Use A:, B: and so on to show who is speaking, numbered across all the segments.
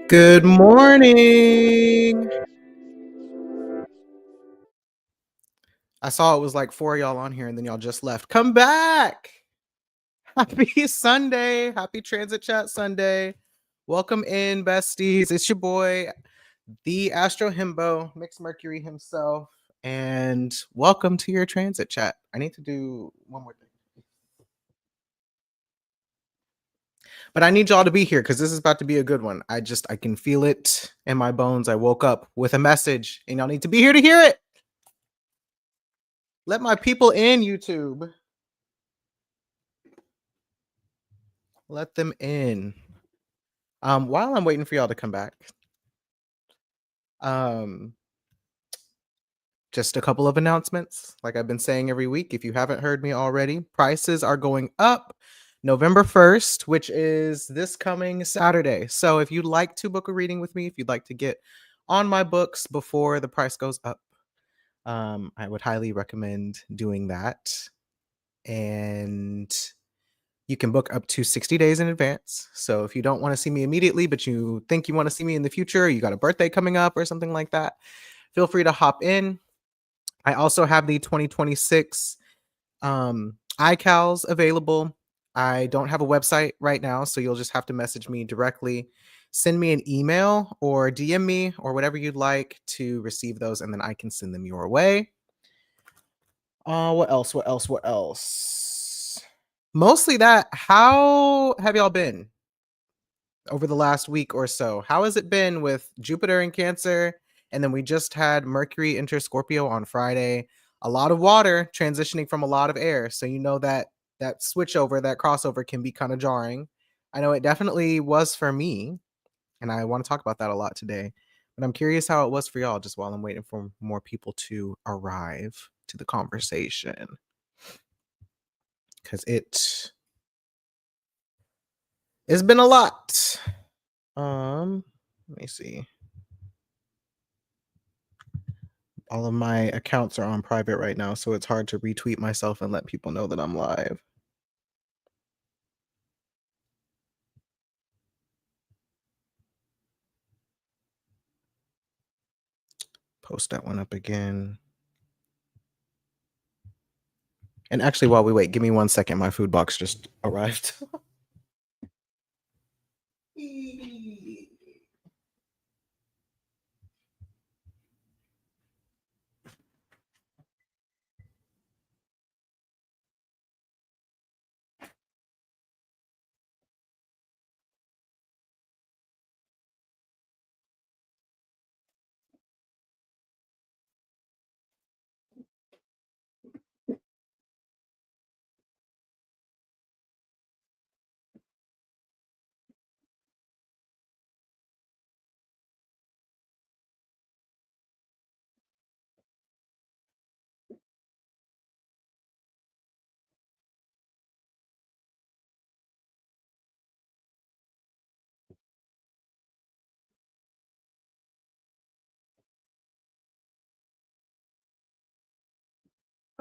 A: Good morning. I saw it was like 4 of y'all on here and then y'all just left. Come back. Happy Sunday. Happy Transit Chat Sunday. Welcome in, besties. It's your boy, the Astro Himbo, Mixed Mercury himself. And welcome to your Transit Chat. I need to do one more thing. But I need y'all to be here because this is about to be a good one. I can feel it in my bones. I woke up with a message and y'all need to be here to hear it. Let my people in, YouTube. Let them in. While I'm waiting for y'all to come back, um, just a couple of announcements. Like I've been saying every week, if you haven't heard me already, prices are going up November 1st, which is this coming Saturday. So if you'd like to book a reading with me, if you'd like to get on my books before the price goes up, I would highly recommend doing that. And you can book up to 60 days in advance. So if you don't want to see me immediately, but you think you want to see me in the future, you got a birthday coming up or something like that, feel free to hop in. I also have the 2026 iCals available. I don't have a website right now, so you'll just have to message me directly. Send me an email or DM me or whatever you'd like to receive those, and then I can send them your way. What else? What else? What else? Mostly that. How have y'all been over the last week or so? How has it been with Jupiter in Cancer? And then we just had Mercury enter Scorpio on Friday. A lot of water transitioning from a lot of air. So you know that switch over, that crossover can be kind of jarring. I know it definitely was for me, and I want to talk about that a lot today. But I'm curious how it was for y'all just while I'm waiting for more people to arrive to the conversation. Cuz it's been a lot. Let me see. All of my accounts are on private right now, so it's hard to retweet myself and let people know that I'm live. Post that one up again. And actually, while we wait, give me 1 second. My food box just arrived.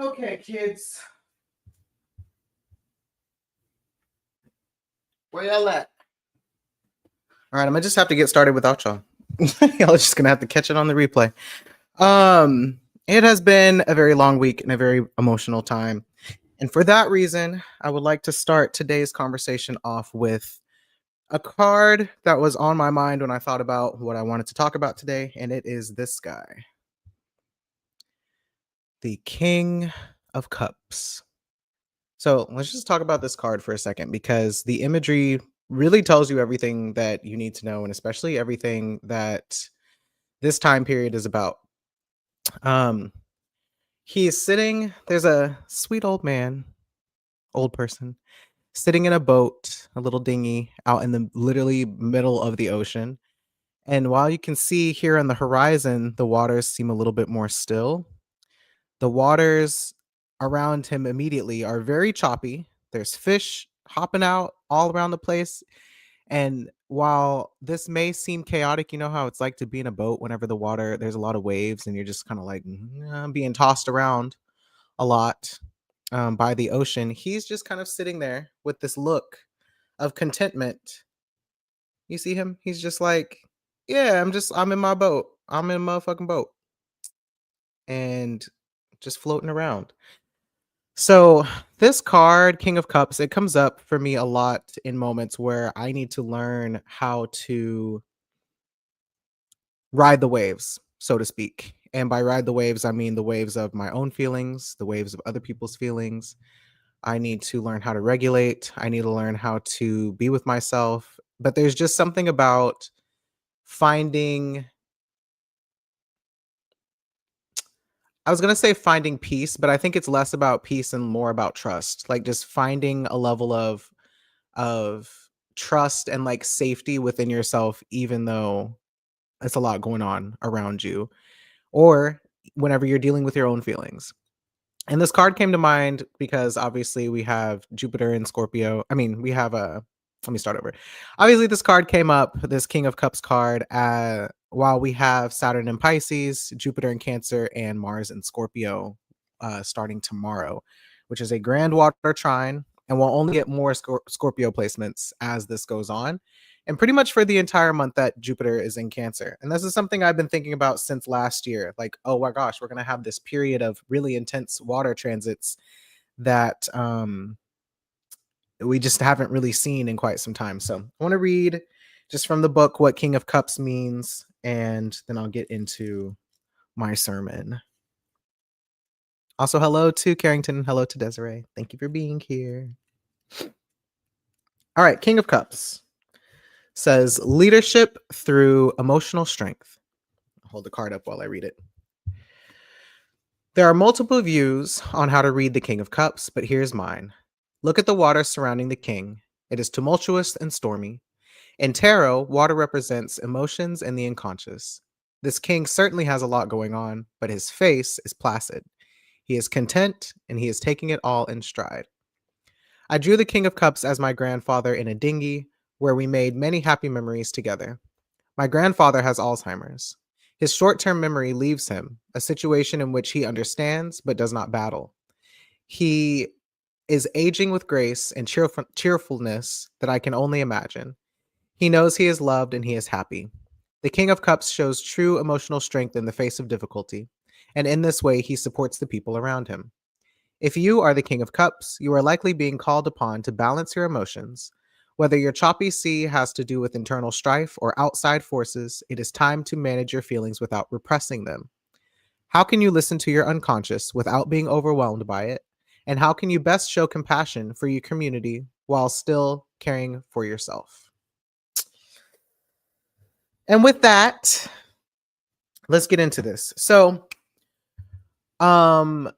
A: Okay, kids. Where y'all at? All right, I'm gonna just have to get started without y'all. Y'all are just gonna have to catch it on the replay. It has been a very long week and a very emotional time. And for that reason, I would like to start today's conversation off with a card that was on my mind when I thought about what I wanted to talk about today, and it is this guy, the King of Cups. So let's just talk about this card for a second because the imagery really tells you everything that you need to know, and especially everything that this time period is about. Um, he is sitting, there's a sweet old man, old person, sitting in a boat, a little dinghy out in the literally middle of the ocean. And while you can see here on the horizon, the waters seem a little bit more still. The waters around him immediately are very choppy. There's fish hopping out all around the place. And while this may seem chaotic, you know how it's like to be in a boat whenever there's a lot of waves and you're just kind of like being tossed around a lot by the ocean. He's just kind of sitting there with this look of contentment. You see him? He's just like, Yeah, I'm in my boat. I'm in a motherfucking boat and just floating around. So, this card, King of Cups, it comes up for me a lot in moments where I need to learn how to ride the waves, so to speak. And by ride the waves, I mean the waves of my own feelings, the waves of other people's feelings. I need to learn how to regulate. I need to learn how to be with myself. But there's just something about finding, I was going to say finding peace, but I think it's less about peace and more about trust. Like just finding a level of trust and like safety within yourself even though it's a lot going on around you or whenever you're dealing with your own feelings. And this card came to mind because obviously we have Jupiter in Scorpio. I mean, we have a let me start over. Obviously, this card came up, this King of Cups card, while we have Saturn in Pisces, Jupiter in Cancer, and Mars in Scorpio starting tomorrow, which is a grand water trine. And we'll only get more Scorpio placements as this goes on. And pretty much for the entire month that Jupiter is in Cancer. And this is something I've been thinking about since last year. Like, oh my gosh, we're going to have this period of really intense water transits that we just haven't really seen in quite some time. So I want to read just from the book what King of Cups means, and then I'll get into my sermon. Also, hello to Carrington. Hello to Desiree. Thank you for being here. All right, King of Cups says leadership through emotional strength. I'll hold the card up while I read it. There are multiple views on how to read the King of Cups, but here's mine. Look at the water surrounding the king. It is tumultuous and stormy. In tarot, water represents emotions and the unconscious. This king certainly has a lot going on, but his face is placid. He is content and he is taking it all in stride. I drew the King of Cups as my grandfather in a dinghy where we made many happy memories together. My grandfather has Alzheimer's. His short term memory leaves him, a situation in which he understands but does not battle. He is aging with grace and cheerfulness that I can only imagine. He knows he is loved and he is happy. The King of Cups shows true emotional strength in the face of difficulty, and in this way, he supports the people around him. If you are the King of Cups, you are likely being called upon to balance your emotions. Whether your choppy sea has to do with internal strife or outside forces, it is time to manage your feelings without repressing them. How can you listen to your unconscious without being overwhelmed by it? And how can you best show compassion for your community while still caring for yourself? And with that, let's get into this. So, um,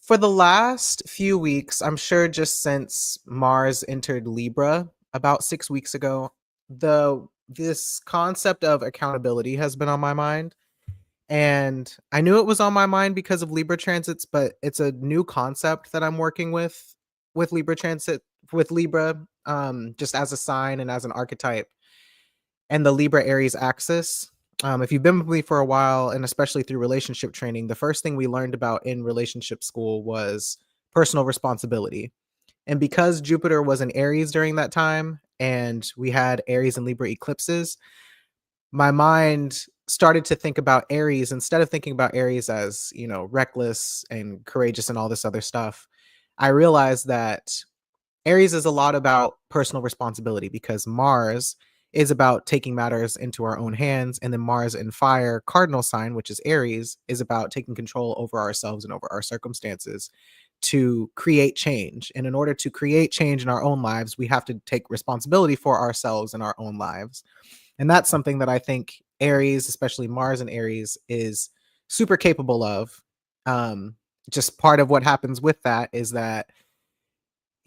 A: for the last few weeks, I'm sure just since Mars entered Libra about 6 weeks ago, this concept of accountability has been on my mind. And I knew it was on my mind because of Libra transits, but it's a new concept that I'm working with Libra transit, with Libra, just as a sign and as an archetype, and the Libra Aries axis. If you've been with me for a while, and especially through relationship training, the first thing we learned about in relationship school was personal responsibility. And because Jupiter was in Aries during that time, and we had Aries and Libra eclipses, my mind started to think about Aries instead of thinking about Aries as, reckless and courageous and all this other stuff. I realized that Aries is a lot about personal responsibility because Mars is about taking matters into our own hands. And then Mars in fire, cardinal sign, which is Aries, is about taking control over ourselves and over our circumstances to create change. And in order to create change in our own lives, we have to take responsibility for ourselves and our own lives. And that's something that I think Aries, especially Mars and Aries, is super capable of. Just part of what happens with that is that,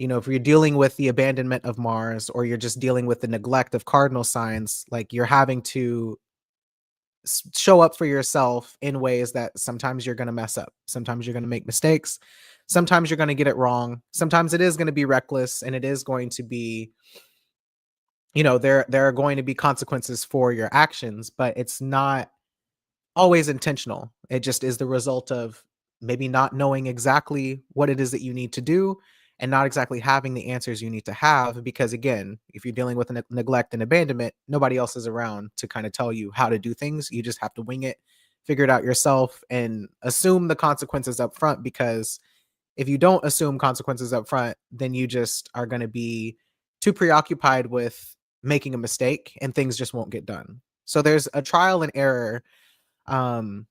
A: if you're dealing with the abandonment of Mars or you're just dealing with the neglect of cardinal signs, like you're having to show up for yourself in ways that sometimes you're going to mess up. Sometimes you're going to make mistakes. Sometimes you're going to get it wrong. Sometimes it is going to be reckless and it is going to be, there are going to be consequences for your actions, but it's not always intentional. It just is the result of maybe not knowing exactly what it is that you need to do and not exactly having the answers you need to have because again, if you're dealing with neglect and abandonment, nobody else is around to kind of tell you how to do things. You just have to wing it, figure it out yourself, and assume the consequences up front because if you don't assume consequences up front, then you just are going to be too preoccupied with making a mistake and things just won't get done. So there's a trial and error, um,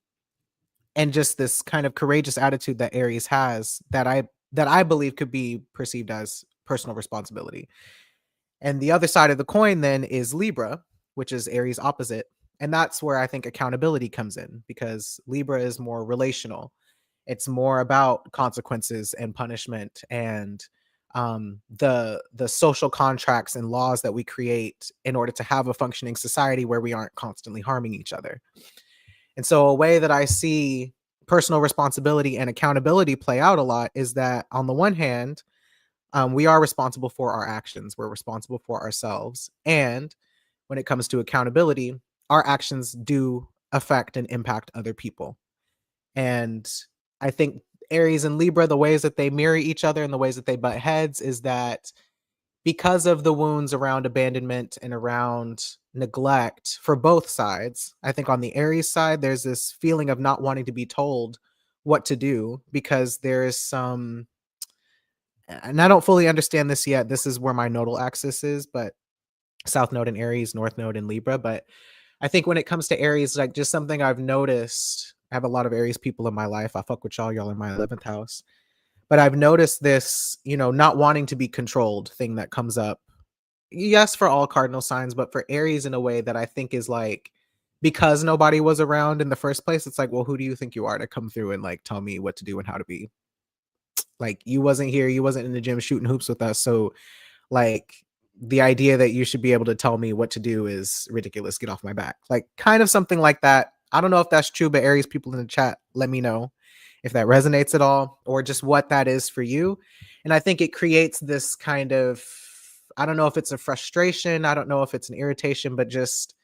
A: and just this kind of courageous attitude that Aries has that I believe could be perceived as personal responsibility. And the other side of the coin then is Libra, which is Aries opposite. And that's where I think accountability comes in because Libra is more relational. It's more about consequences and punishment and the social contracts and laws that we create in order to have a functioning society where we aren't constantly harming each other. And so a way that I see personal responsibility and accountability play out a lot is that on the one hand, we are responsible for our actions. We're responsible for ourselves. And when it comes to accountability, our actions do affect and impact other people. And I think Aries and Libra, the ways that they mirror each other and the ways that they butt heads is that because of the wounds around abandonment and around neglect for both sides, I think on the Aries side, there's this feeling of not wanting to be told what to do because there is some, and I don't fully understand this yet. This is where my nodal axis is, but South Node in Aries, North Node in Libra. But I think when it comes to Aries, like just something I've noticed, I have a lot of Aries people in my life. I fuck with y'all. Y'all in my 11th house. But I've noticed this, not wanting to be controlled thing that comes up. Yes, for all cardinal signs, but for Aries in a way that I think is like, because nobody was around in the first place, it's like, well, who do you think you are to come through and like tell me what to do and how to be? Like, you wasn't here, you wasn't in the gym shooting hoops with us. So, like, the idea that you should be able to tell me what to do is ridiculous. Get off my back. Like, kind of something like that. I don't know if that's true, but Aries people in the chat, let me know if that resonates at all or just what that is for you. And I think it creates this kind of, I don't know if it's a frustration, I don't know if it's an irritation, but just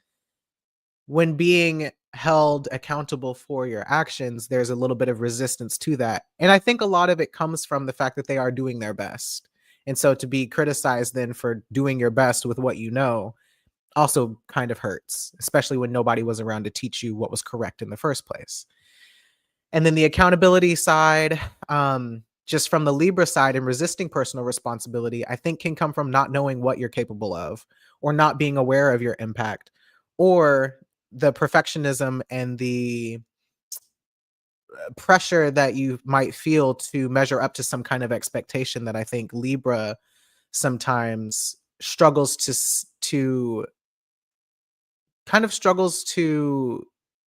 A: when being held accountable for your actions, there's a little bit of resistance to that. And I think a lot of it comes from the fact that they are doing their best. And so to be criticized then for doing your best with what you know also kind of hurts, especially when nobody was around to teach you what was correct in the first place. And then the accountability side, just from the Libra side and resisting personal responsibility, I think can come from not knowing what you're capable of or not being aware of your impact or the perfectionism and the pressure that you might feel to measure up to some kind of expectation that I think Libra sometimes struggles to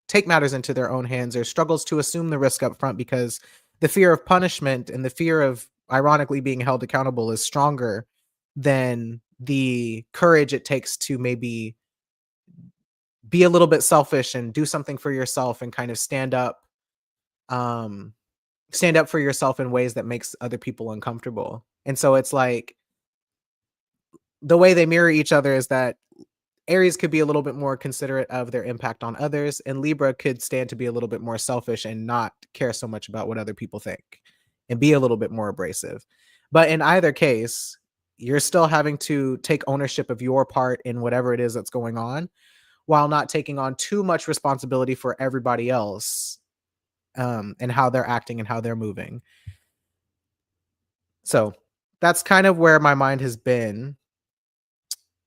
A: take matters into their own hands or struggles to assume the risk up front because the fear of punishment and the fear of ironically being held accountable is stronger than the courage it takes to maybe be a little bit selfish and do something for yourself and kind of um stand up for yourself in ways that makes other people uncomfortable. And so it's like the way they mirror each other is that Aries could be a little bit more considerate of their impact on others, and Libra could stand to be a little bit more selfish and not care so much about what other people think and be a little bit more abrasive. But in either case, you're still having to take ownership of your part in whatever it is that's going on while not taking on too much responsibility for everybody else, and how they're acting and how they're moving. So that's kind of where my mind has been.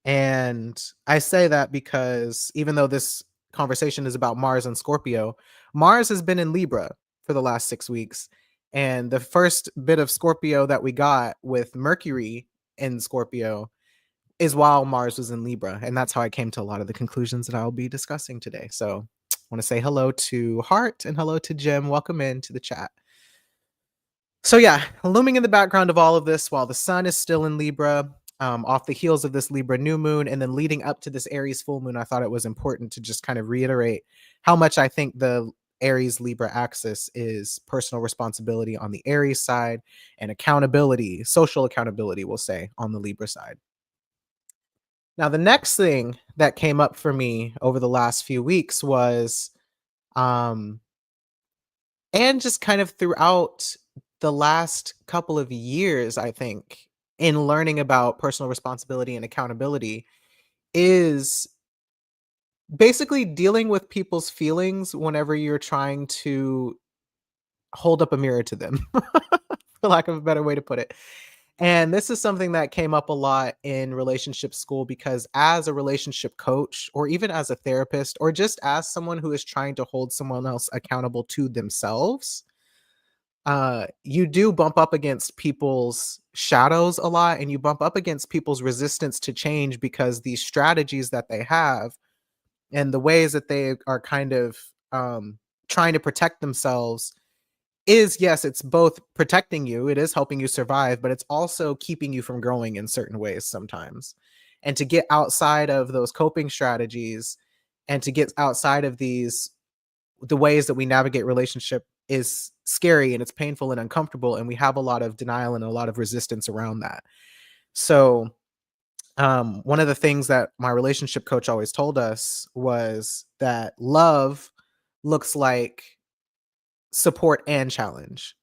A: And I say that because even though this conversation is about Mars and Scorpio, Mars has been in Libra for the last 6 weeks. And the first bit of Scorpio that we got with Mercury in Scorpio is while Mars was in Libra. And that's how I came to a lot of the conclusions that I'll be discussing today. So I want to say hello to Hart and hello to Jim. Welcome into the chat. So yeah, looming in the background of all of this while the sun is still in Libra, off the heels of this Libra new moon, and then leading up to this Aries full moon, I thought it was important to just kind of reiterate how much I think the Aries Libra axis is personal responsibility on the Aries side and accountability, social accountability, we'll say, on the Libra side. Now, the next thing that came up for me over the last few weeks was, and just kind of throughout the last couple of years, I think, in learning about personal responsibility and accountability is basically dealing with people's feelings whenever you're trying to hold up a mirror to them, for lack of a better way to put it. And this is something that came up a lot in relationship school because as a relationship coach, or even as a therapist, or just as someone who is trying to hold someone else accountable to themselves, you do bump up against people's shadows a lot and you bump up against people's resistance to change because these strategies that they have and the ways that they are kind of trying to protect themselves is, yes, it's both protecting you, it is helping you survive, but it's also keeping you from growing in certain ways sometimes. And to get outside of those coping strategies and to get outside of the ways that we navigate relationship is scary and it's painful and uncomfortable. And we have a lot of denial and a lot of resistance around that. So, one of the things that my relationship coach always told us was that love looks like support and challenge.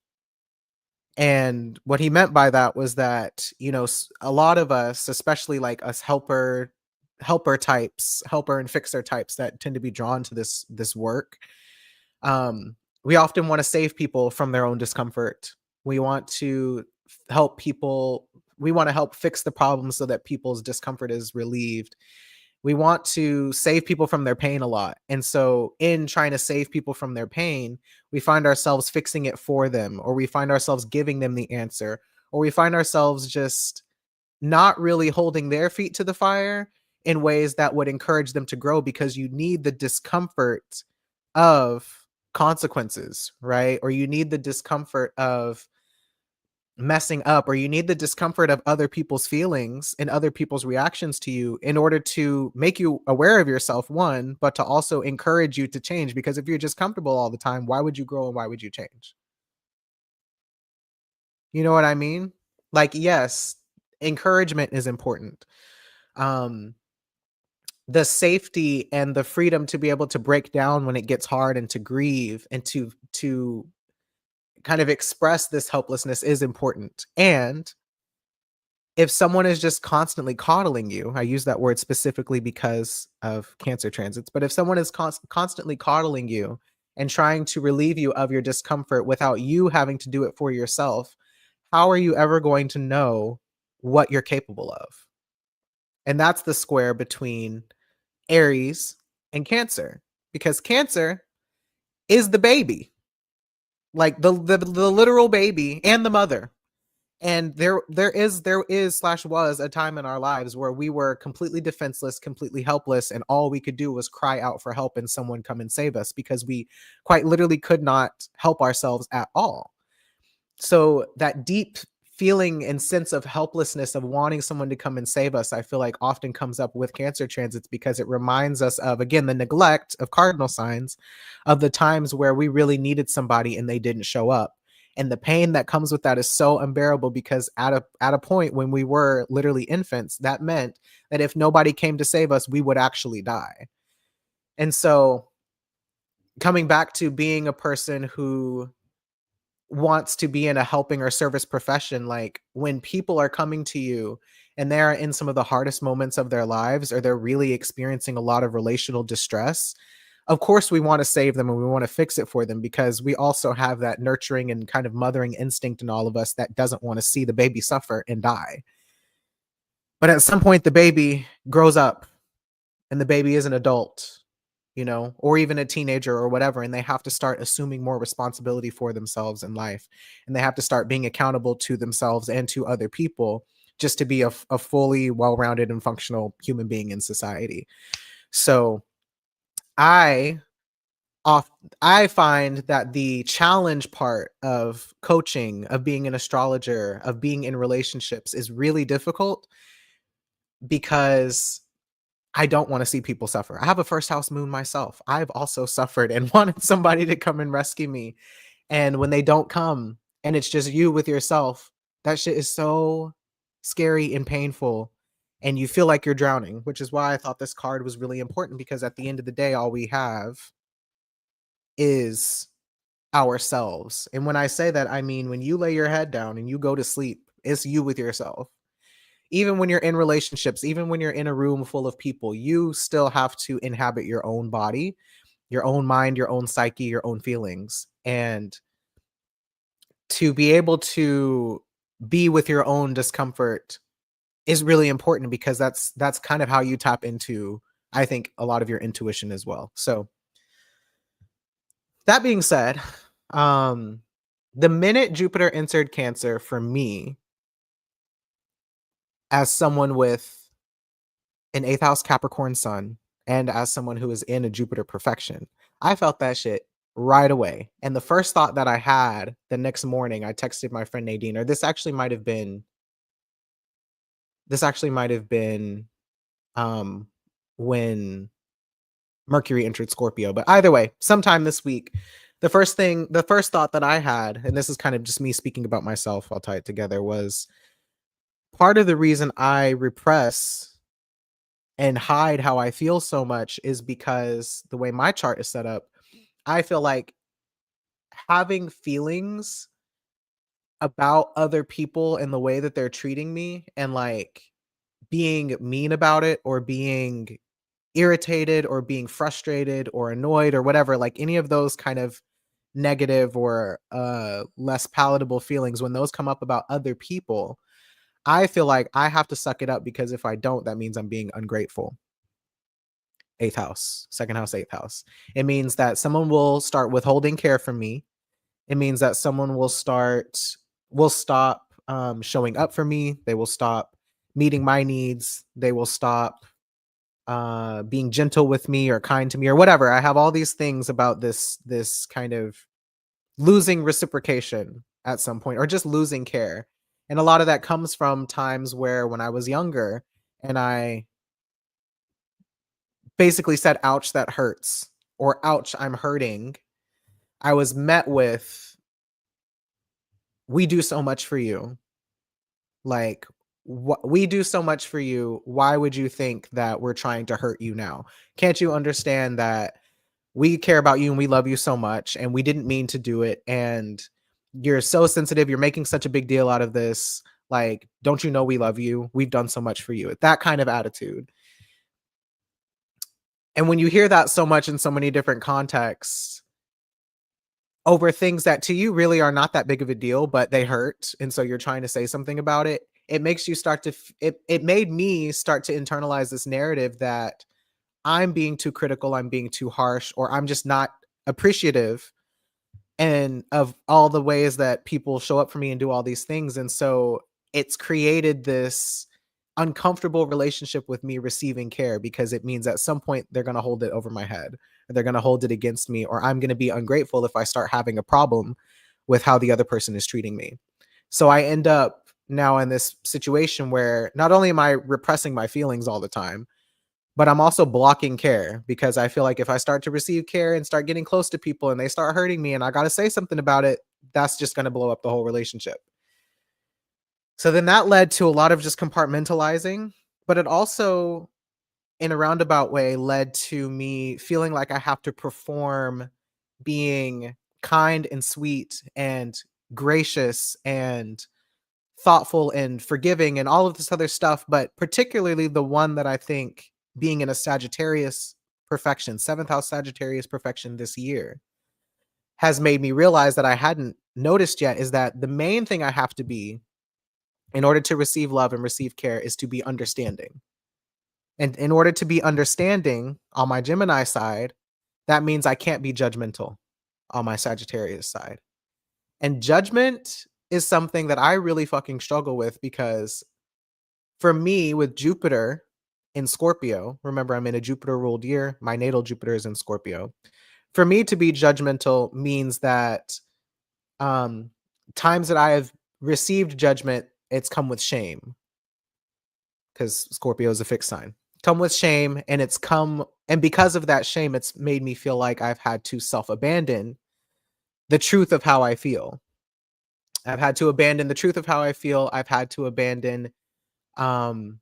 A: And what he meant by that was that, a lot of us, especially like us helper types, helper and fixer types that tend to be drawn to this work, we often want to save people from their own discomfort. We want to help people, we want to help fix the problem so that people's discomfort is relieved. We want to save people from their pain a lot. And so, in trying to save people from their pain, we find ourselves fixing it for them, or we find ourselves giving them the answer, or we find ourselves just not really holding their feet to the fire in ways that would encourage them to grow because you need the discomfort of consequences, right? Or you need the discomfort of messing up, or you need the discomfort of other people's feelings and other people's reactions to you in order to make you aware of yourself, one, but to also encourage you to change. Because if you're just comfortable all the time, why would you grow and why would you change? You know what I mean? Like, yes, encouragement is important. Um, the safety and the freedom to be able to break down when it gets hard and to grieve and to kind of express this helplessness is important. And if someone is just constantly coddling you, I use that word specifically because of Cancer transits, but if someone is constantly coddling you and trying to relieve you of your discomfort without you having to do it for yourself, how are you ever going to know what you're capable of? And that's the square between Aries and Cancer, because Cancer is the baby, like the literal baby and the mother. And there is slash was a time in our lives where we were completely defenseless, completely helpless, and all we could do was cry out for help and someone come and save us because we quite literally could not help ourselves at all. So that deep feeling and sense of helplessness of wanting someone to come and save us, I feel like often comes up with Cancer transits because it reminds us of, again, the neglect of cardinal signs, of the times where we really needed somebody and they didn't show up. And the pain that comes with that is so unbearable because at a point when we were literally infants, that meant that if nobody came to save us, we would actually die. And so, coming back to being a person who wants to be in a helping or service profession, like when people are coming to you and they're in some of the hardest moments of their lives, or they're really experiencing a lot of relational distress, of course we want to save them and we want to fix it for them because we also have that nurturing and kind of mothering instinct in all of us that doesn't want to see the baby suffer and die. But at some point the baby grows up and the baby is an adult, or even a teenager or whatever, and they have to start assuming more responsibility for themselves in life. And they have to start being accountable to themselves and to other people just to be a fully well-rounded and functional human being in society. So I off I find that the challenge part of coaching, of being an astrologer, of being in relationships is really difficult because I don't wanna see people suffer. I have a first house moon myself. I've also suffered and wanted somebody to come and rescue me, and when they don't come, and it's just you with yourself, that shit is so scary and painful, and you feel like you're drowning, which is why I thought this card was really important because at the end of the day, all we have is ourselves. And when I say that, I mean when you lay your head down and you go to sleep, it's you with yourself. Even when you're in relationships, even when you're in a room full of people, you still have to inhabit your own body, your own mind, your own psyche, your own feelings. And to be able to be with your own discomfort is really important because that's kind of how you tap into, I think, a lot of your intuition as well. So that being said, um the minute Jupiter entered Cancer for me, as someone with an 8th house Capricorn sun and as someone who is in a Jupiter perfection, I felt that shit right away. And the first thought that I had the next morning, I texted my friend Nadine, or this actually might have been um when Mercury entered Scorpio. But either way, sometime this week, the first thought that I had, and this is kind of just me speaking about myself, I'll tie it together, was part of the reason I repress and hide how I feel so much is because the way my chart is set up, I feel like having feelings about other people and the way that they're treating me and like being mean about it or being irritated or being frustrated or annoyed or whatever, like any of those kind of negative or less palatable feelings, when those come up about other people, I feel like I have to suck it up because if I don't, that means I'm being ungrateful. 8th house, 2nd house, 8th house. It means that someone will start withholding care from me. It means that someone will stop showing up for me. They will stop meeting my needs. They will stop being gentle with me or kind to me or whatever. I have all these things about this kind of losing reciprocation at some point or just losing care. And a lot of that comes from times where when I was younger and I basically said, ouch, that hurts, or ouch, I'm hurting, I was met with, we do so much for you. Like, we do so much for you. Why would you think that we're trying to hurt you now? Can't you understand that we care about you and we love you so much and we didn't mean to do it? And you're so sensitive. You're making such a big deal out of this. Like, don't you know we love you? We've done so much for you. That kind of attitude. And when you hear that so much in so many different contexts over things that to you really are not that big of a deal, but they hurt, and so you're trying to say something about it, it makes you start to it made me start to internalize this narrative that I'm being too critical, I'm being too harsh, or I'm just not appreciative and of all the ways that people show up for me and do all these things. And so it's created this uncomfortable relationship with me receiving care because it means at some point they're going to hold it over my head or they're going to hold it against me, or I'm going to be ungrateful if I start having a problem with how the other person is treating me. So I end up now in this situation where not only am I repressing my feelings all the time, but I'm also blocking care because I feel like if I start to receive care and start getting close to people and they start hurting me and I got to say something about it, that's just going to blow up the whole relationship. So then that led to a lot of just compartmentalizing, but it also, in a roundabout way, led to me feeling like I have to perform being kind and sweet and gracious and thoughtful and forgiving and all of this other stuff, but particularly the one that I think being in a Sagittarius perfection, 7th house Sagittarius perfection this year has made me realize that I hadn't noticed yet is that the main thing I have to be in order to receive love and receive care is to be understanding. And in order to be understanding on my Gemini side, that means I can't be judgmental on my Sagittarius side. And judgment is something that I really fucking struggle with because for me, with Jupiter in Scorpio, remember I'm in a Jupiter ruled year, my natal Jupiter is in Scorpio. For me to be judgmental means that um, times that I have received judgment, it's come with shame because Scorpio is a fixed sign. Come with shame, and and because of that shame, it's made me feel like I've had to self abandon the truth of how I feel. I've had to abandon the truth of how I feel. I've had to abandon um,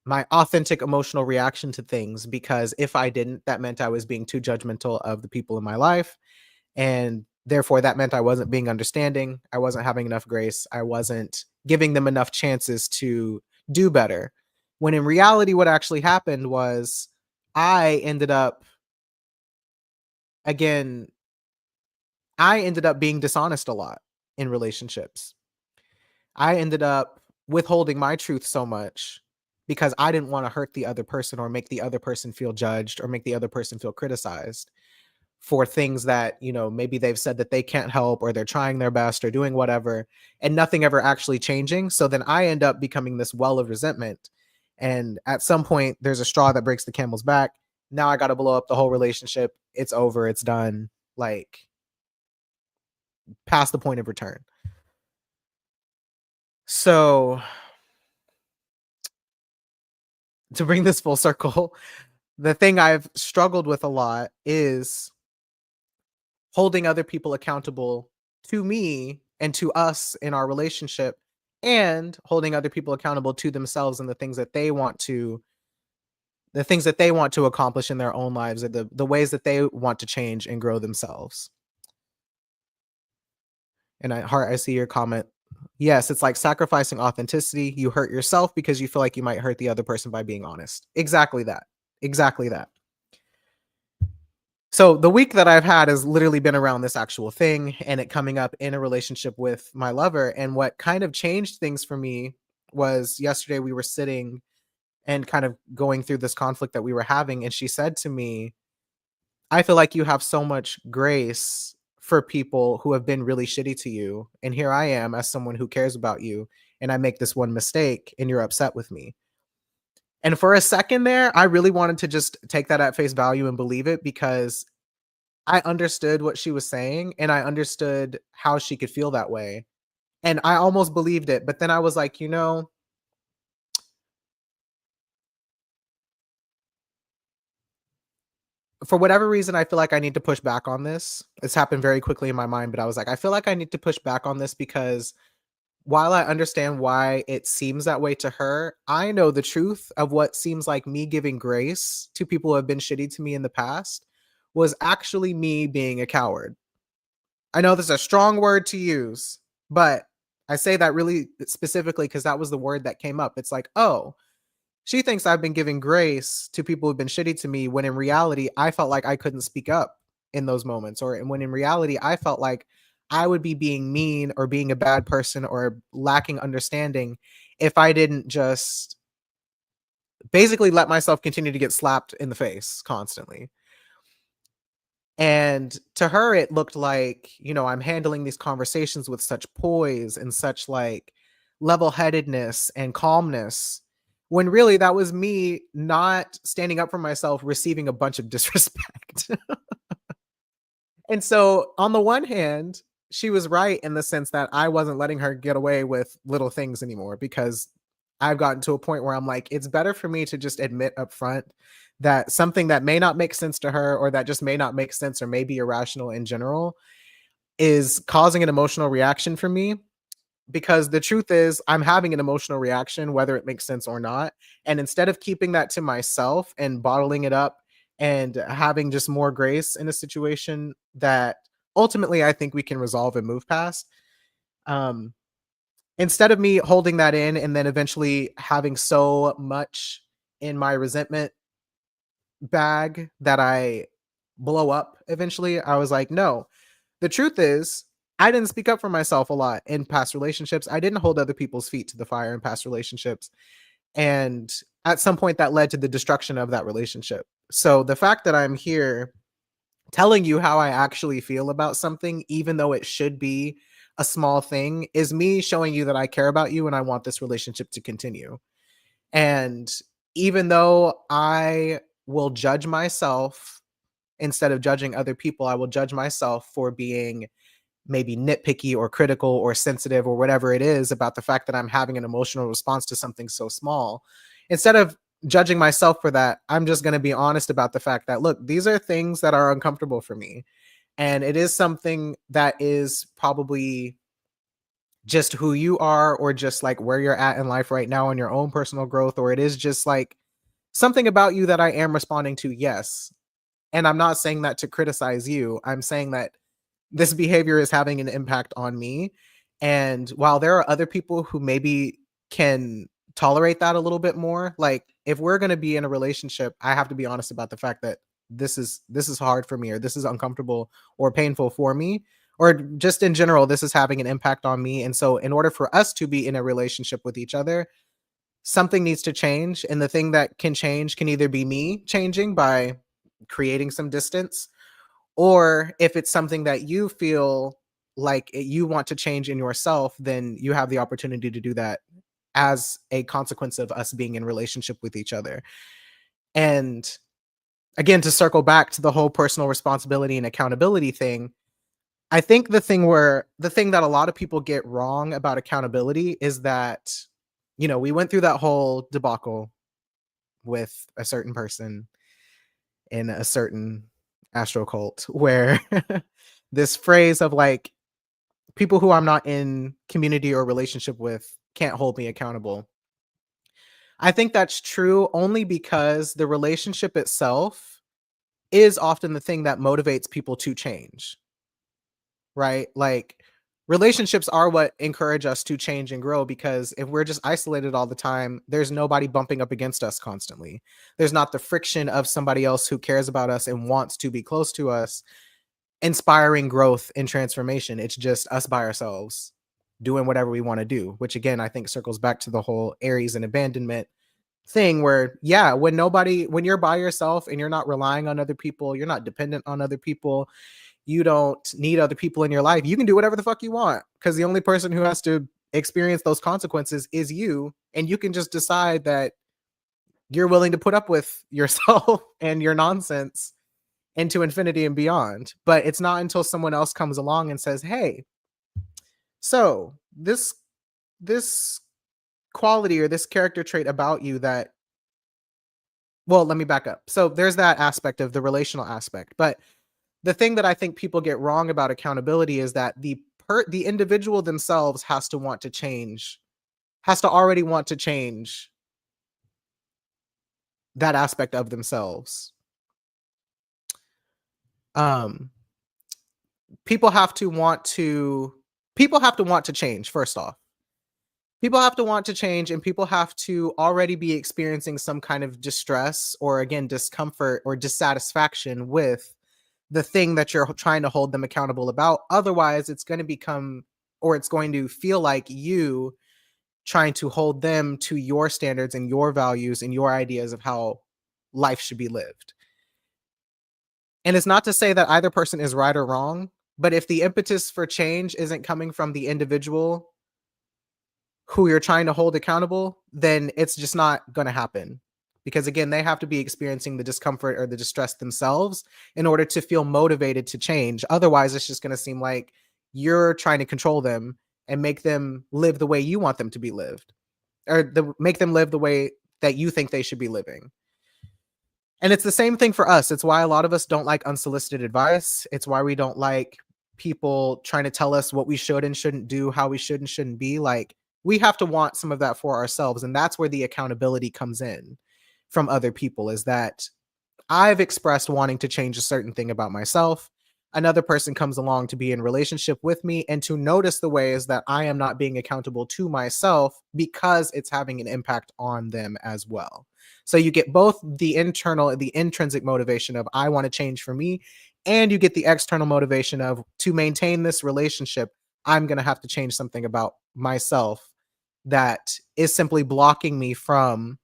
A: my authentic emotional reaction to things because if I didn't, that meant I was being too judgmental of the people in my life. And Therefore, that meant I wasn't being understanding. I wasn't having enough grace. I wasn't giving them enough chances to do better. When in reality, what actually happened was I ended up, again, I ended up being dishonest a lot in relationships. I ended up withholding my truth so much because I didn't want to hurt the other person or make the other person feel judged or make the other person feel criticized for things that, maybe they've said that they can't help or they're trying their best or doing whatever and nothing ever actually changing. So then I end up becoming this well of resentment. And at some point, there's a straw that breaks the camel's back. Now I got to blow up the whole relationship. It's over. It's done. Like, past the point of return. So to bring this full circle, the thing I've struggled with a lot is holding other people accountable to me and to us in our relationship, and holding other people accountable to themselves and the things that they want to accomplish in their own lives, or the ways that they want to change and grow themselves. And I see your comment. Yes, it's like sacrificing authenticity. You hurt yourself because you feel like you might hurt the other person by being honest. Exactly that. Exactly that. So the week that I've had has literally been around this actual thing and it coming up in a relationship with my lover. And what kind of changed things for me was yesterday we were sitting and kind of going through this conflict that we were having. And she said to me, I feel like you have so much grace for people who have been really shitty to you. And here I am as someone who cares about you. And I make this one mistake and you're upset with me. And for a second there, I really wanted to just take that at face value and believe it, because I understood what she was saying and I understood how she could feel that way. And I almost believed it. But then I was like, for whatever reason, I feel like I need to push back on this. It's happened very quickly in my mind, but I was like, I feel like I need to push back on this because while I understand why it seems that way to her, I know the truth of what seems like me giving grace to people who have been shitty to me in the past was actually me being a coward. I know this is a strong word to use, but I say that really specifically because that was the word that came up. It's like, oh, she thinks I've been giving grace to people who've been shitty to me when in reality, I felt like I couldn't speak up in those moments. Or when in reality, I felt like I would be being mean or being a bad person or lacking understanding if I didn't just basically let myself continue to get slapped in the face constantly. And to her, it looked like, I'm handling these conversations with such poise and such like level headedness and calmness, when really that was me not standing up for myself, receiving a bunch of disrespect. And so, on the one hand, she was right in the sense that I wasn't letting her get away with little things anymore, because I've gotten to a point where I'm like, it's better for me to just admit up front that something that may not make sense to her, or that just may not make sense or may be irrational in general, is causing an emotional reaction for me. Because the truth is, I'm having an emotional reaction, whether it makes sense or not. And instead of keeping that to myself and bottling it up and having just more grace in a situation that ultimately I think we can resolve and move past, um, instead of me holding that in and then eventually having so much in my resentment bag that I blow up eventually, I was like, no, the truth is, I didn't speak up for myself a lot in past relationships. I didn't hold other people's feet to the fire in past relationships. And at some point, that led to the destruction of that relationship. So the fact that I'm here telling you how I actually feel about something, even though it should be a small thing, is me showing you that I care about you and I want this relationship to continue. And even though I will judge myself instead of judging other people, I will judge myself for being maybe nitpicky or critical or sensitive or whatever it is about the fact that I'm having an emotional response to something so small. Instead of judging myself for that, I'm just going to be honest about the fact that, look, these are things that are uncomfortable for me. And it is something that is probably just who you are, or just like where you're at in life right now in your own personal growth, or it is just like something about you that I am responding to. Yes. And I'm not saying that to criticize you. I'm saying that this behavior is having an impact on me. And while there are other people who maybe can tolerate that a little bit more, like if we're going to be in a relationship, I have to be honest about the fact that this is hard for me, or this is uncomfortable or painful for me, or just in general this is having an impact on me. And so in order for us to be in a relationship with each other, something needs to change, and the thing that can change can either be me changing by creating some distance, or if it's something that you feel like you want to change in yourself, then you have the opportunity to do that as a consequence of us being in relationship with each other. And again, to circle back to the whole personal responsibility and accountability thing, I think the thing that a lot of people get wrong about accountability is that, we went through that whole debacle with a certain person in a certain astro cult where this phrase of like, people who I'm not in community or relationship with can't hold me accountable. I think that's true only because the relationship itself is often the thing that motivates people to change, right? Like, relationships are what encourage us to change and grow, because if we're just isolated all the time, there's nobody bumping up against us constantly. There's not the friction of somebody else who cares about us and wants to be close to us, inspiring growth and transformation. It's just us by ourselves doing whatever we want to do, which again, I think circles back to the whole Aries and abandonment thing where, yeah, when you're by yourself and you're not relying on other people, you're not dependent on other people, you don't need other people in your life, you can do whatever the fuck you want, because the only person who has to experience those consequences is you. And you can just decide that you're willing to put up with yourself and your nonsense into infinity and beyond. But it's not until someone else comes along and says, hey, so this quality or this character trait about you that, well, let me back up. So there's that aspect of the relational aspect. But the thing that I think people get wrong about accountability is that the individual themselves has to want to change, has to already want to change that aspect of themselves. Um, people have to want to people have to want to change first off. People have to want to change, and people have to already be experiencing some kind of distress, or again discomfort or dissatisfaction with the thing that you're trying to hold them accountable about. Otherwise, it's going to become, or it's going to feel like you trying to hold them to your standards and your values and your ideas of how life should be lived. And it's not to say that either person is right or wrong, but if the impetus for change isn't coming from the individual who you're trying to hold accountable, then it's just not going to happen. Because again, they have to be experiencing the discomfort or the distress themselves in order to feel motivated to change. Otherwise, it's just going to seem like you're trying to control them and make them live the way you want them to be lived, or make them live the way that you think they should be living. And it's the same thing for us. It's why a lot of us don't like unsolicited advice. It's why we don't like people trying to tell us what we should and shouldn't do, how we should and shouldn't be. Like, we have to want some of that for ourselves. And that's where the accountability comes in from other people, is that I've expressed wanting to change a certain thing about myself. Another person comes along to be in relationship with me and to notice the ways that I am not being accountable to myself because it's having an impact on them as well. So you get both the internal, the intrinsic motivation of I want to change for me, and you get the external motivation of, to maintain this relationship, I'm going to have to change something about myself that is simply blocking me from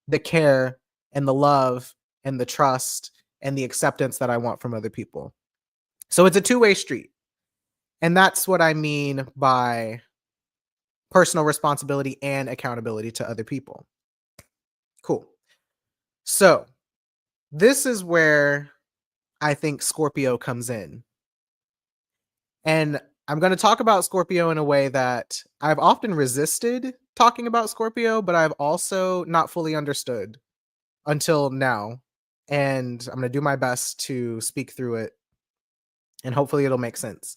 A: the care and the love and the trust and the acceptance that I want from other people. So it's a two-way street. And that's what I mean by personal responsibility and accountability to other people. Cool. So this is where I think Scorpio comes in. And I'm going to talk about Scorpio in a way that I've often resisted talking about Scorpio, but I've also not fully understood until now. And I'm going to do my best to speak through it, and hopefully it'll make sense.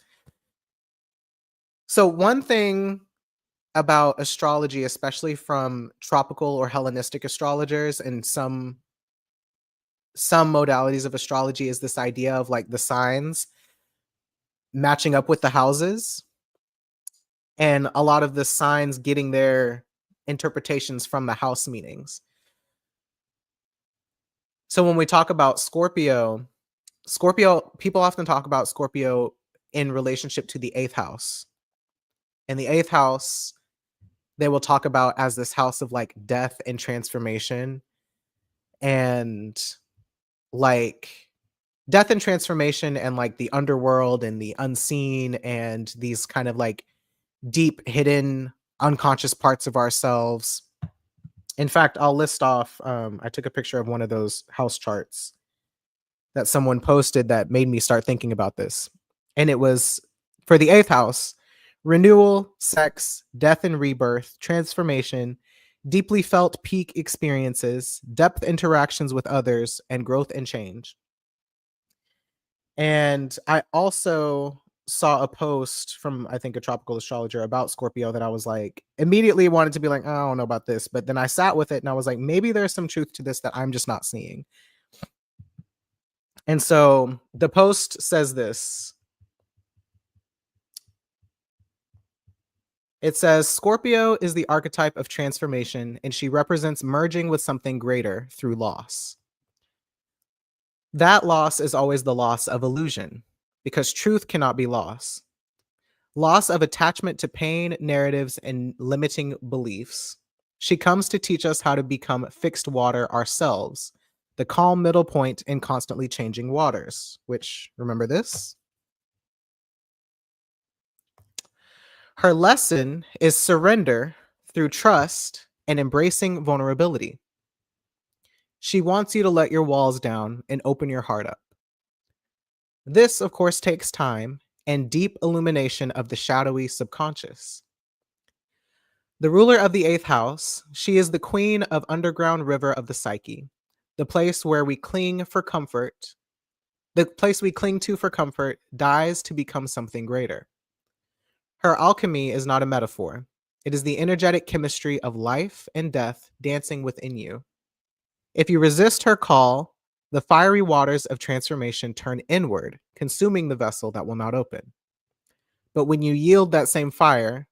A: So one thing about astrology, especially from tropical or Hellenistic astrologers and some modalities of astrology, is this idea of like the signs. matching up with the houses and a lot of the signs getting their interpretations from the house meanings. So when we talk about Scorpio, people often talk about Scorpio in relationship to the 8th house. And the 8th house, they will talk about as this house of like death and transformation and like death and transformation and like the underworld and the unseen and these kind of like deep hidden unconscious parts of ourselves. In fact, I'll list off, I took a picture of one of those house charts that someone posted that made me start thinking about this. And it was for the 8th house: renewal, sex, death and rebirth, transformation, deeply felt peak experiences, depth interactions with others, and growth and change. And I also saw a post from, I think, a tropical astrologer about Scorpio that I was like, immediately wanted to be like, "Oh, I don't know about this." But then I sat with it and I was like, maybe there's some truth to this that I'm just not seeing. And so the post says this. It says Scorpio is the archetype of transformation, and she represents merging with something greater through loss. That loss is always the loss of illusion, because truth cannot be lost. Loss of attachment to pain, narratives, and limiting beliefs. She comes to teach us how to become fixed water ourselves, the calm middle point in constantly changing waters, which, remember this? Her lesson is surrender through trust and embracing vulnerability. She wants you to let your walls down and open your heart up. This, of course, takes time and deep illumination of the shadowy subconscious. The ruler of the 8th house, she is the queen of underground river of the psyche, the place where we cling for comfort. The place we cling to for comfort dies to become something greater. Her alchemy is not a metaphor. It is the energetic chemistry of life and death dancing within you. If you resist her call, the fiery waters of transformation turn inward, consuming the vessel that will not open. But when you yield, that same fire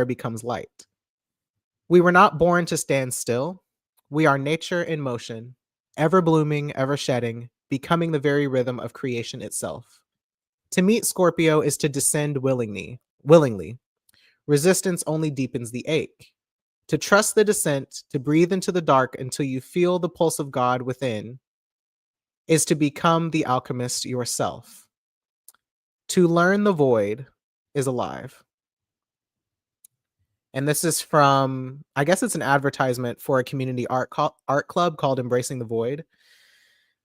A: becomes light. We were not born to stand still. We are nature in motion, ever blooming, ever shedding, becoming the very rhythm of creation itself. To meet Scorpio is to descend willingly. Resistance only deepens the ache. To trust the descent, to breathe into the dark until you feel the pulse of God within, is to become the alchemist yourself. To learn the void is alive. And this is from, I guess it's an advertisement for a community art club called Embracing the Void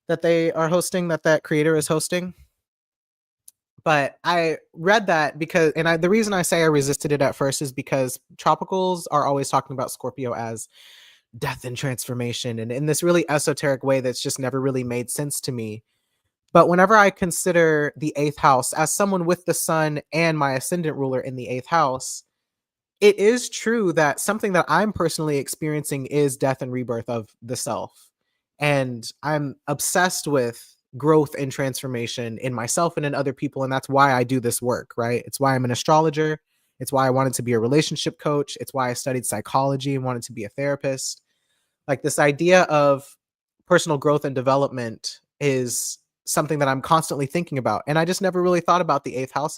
A: that they are hosting, that creator is hosting. But I read that because, the reason I say I resisted it at first is because tropicals are always talking about Scorpio as death and transformation, and in this really esoteric way that's just never really made sense to me. But whenever I consider the 8th house as someone with the sun and my ascendant ruler in the 8th house, it is true that something that I'm personally experiencing is death and rebirth of the self. And I'm obsessed with growth and transformation in myself and in other people. And that's why I do this work, right? It's why I'm an astrologer. It's why I wanted to be a relationship coach. It's why I studied psychology and wanted to be a therapist. Like, this idea of personal growth and development is something that I'm constantly thinking about. And I just never really thought about the 8th house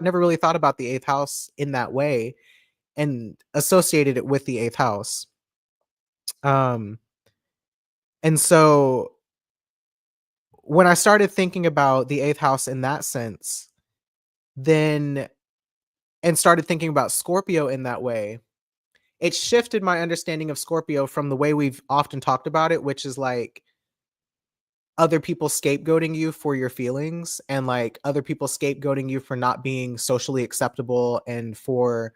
A: never really thought about the 8th house in that way and associated it with the 8th house. And so when I started thinking about the 8th house in that sense, then, and started thinking about Scorpio in that way, it shifted my understanding of Scorpio from the way we've often talked about it, which is like other people scapegoating you for your feelings, and like other people scapegoating you for not being socially acceptable and for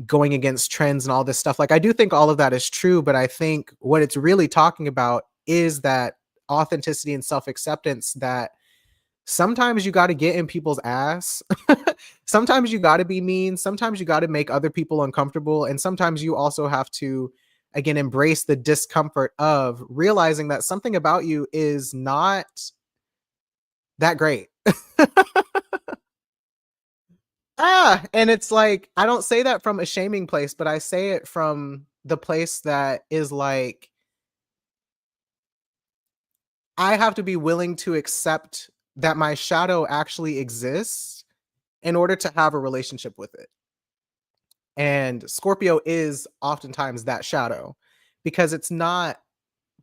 A: going against trends and all this stuff. Like, I do think all of that is true, but I think what it's really talking about is that authenticity and self-acceptance, that sometimes you got to get in people's ass. Sometimes you got to be mean. Sometimes you got to make other people uncomfortable. And sometimes you also have to, again, embrace the discomfort of realizing that something about you is not that great. And it's like, I don't say that from a shaming place, but I say it from the place that is like, I have to be willing to accept that my shadow actually exists in order to have a relationship with it. And Scorpio is oftentimes that shadow because it's not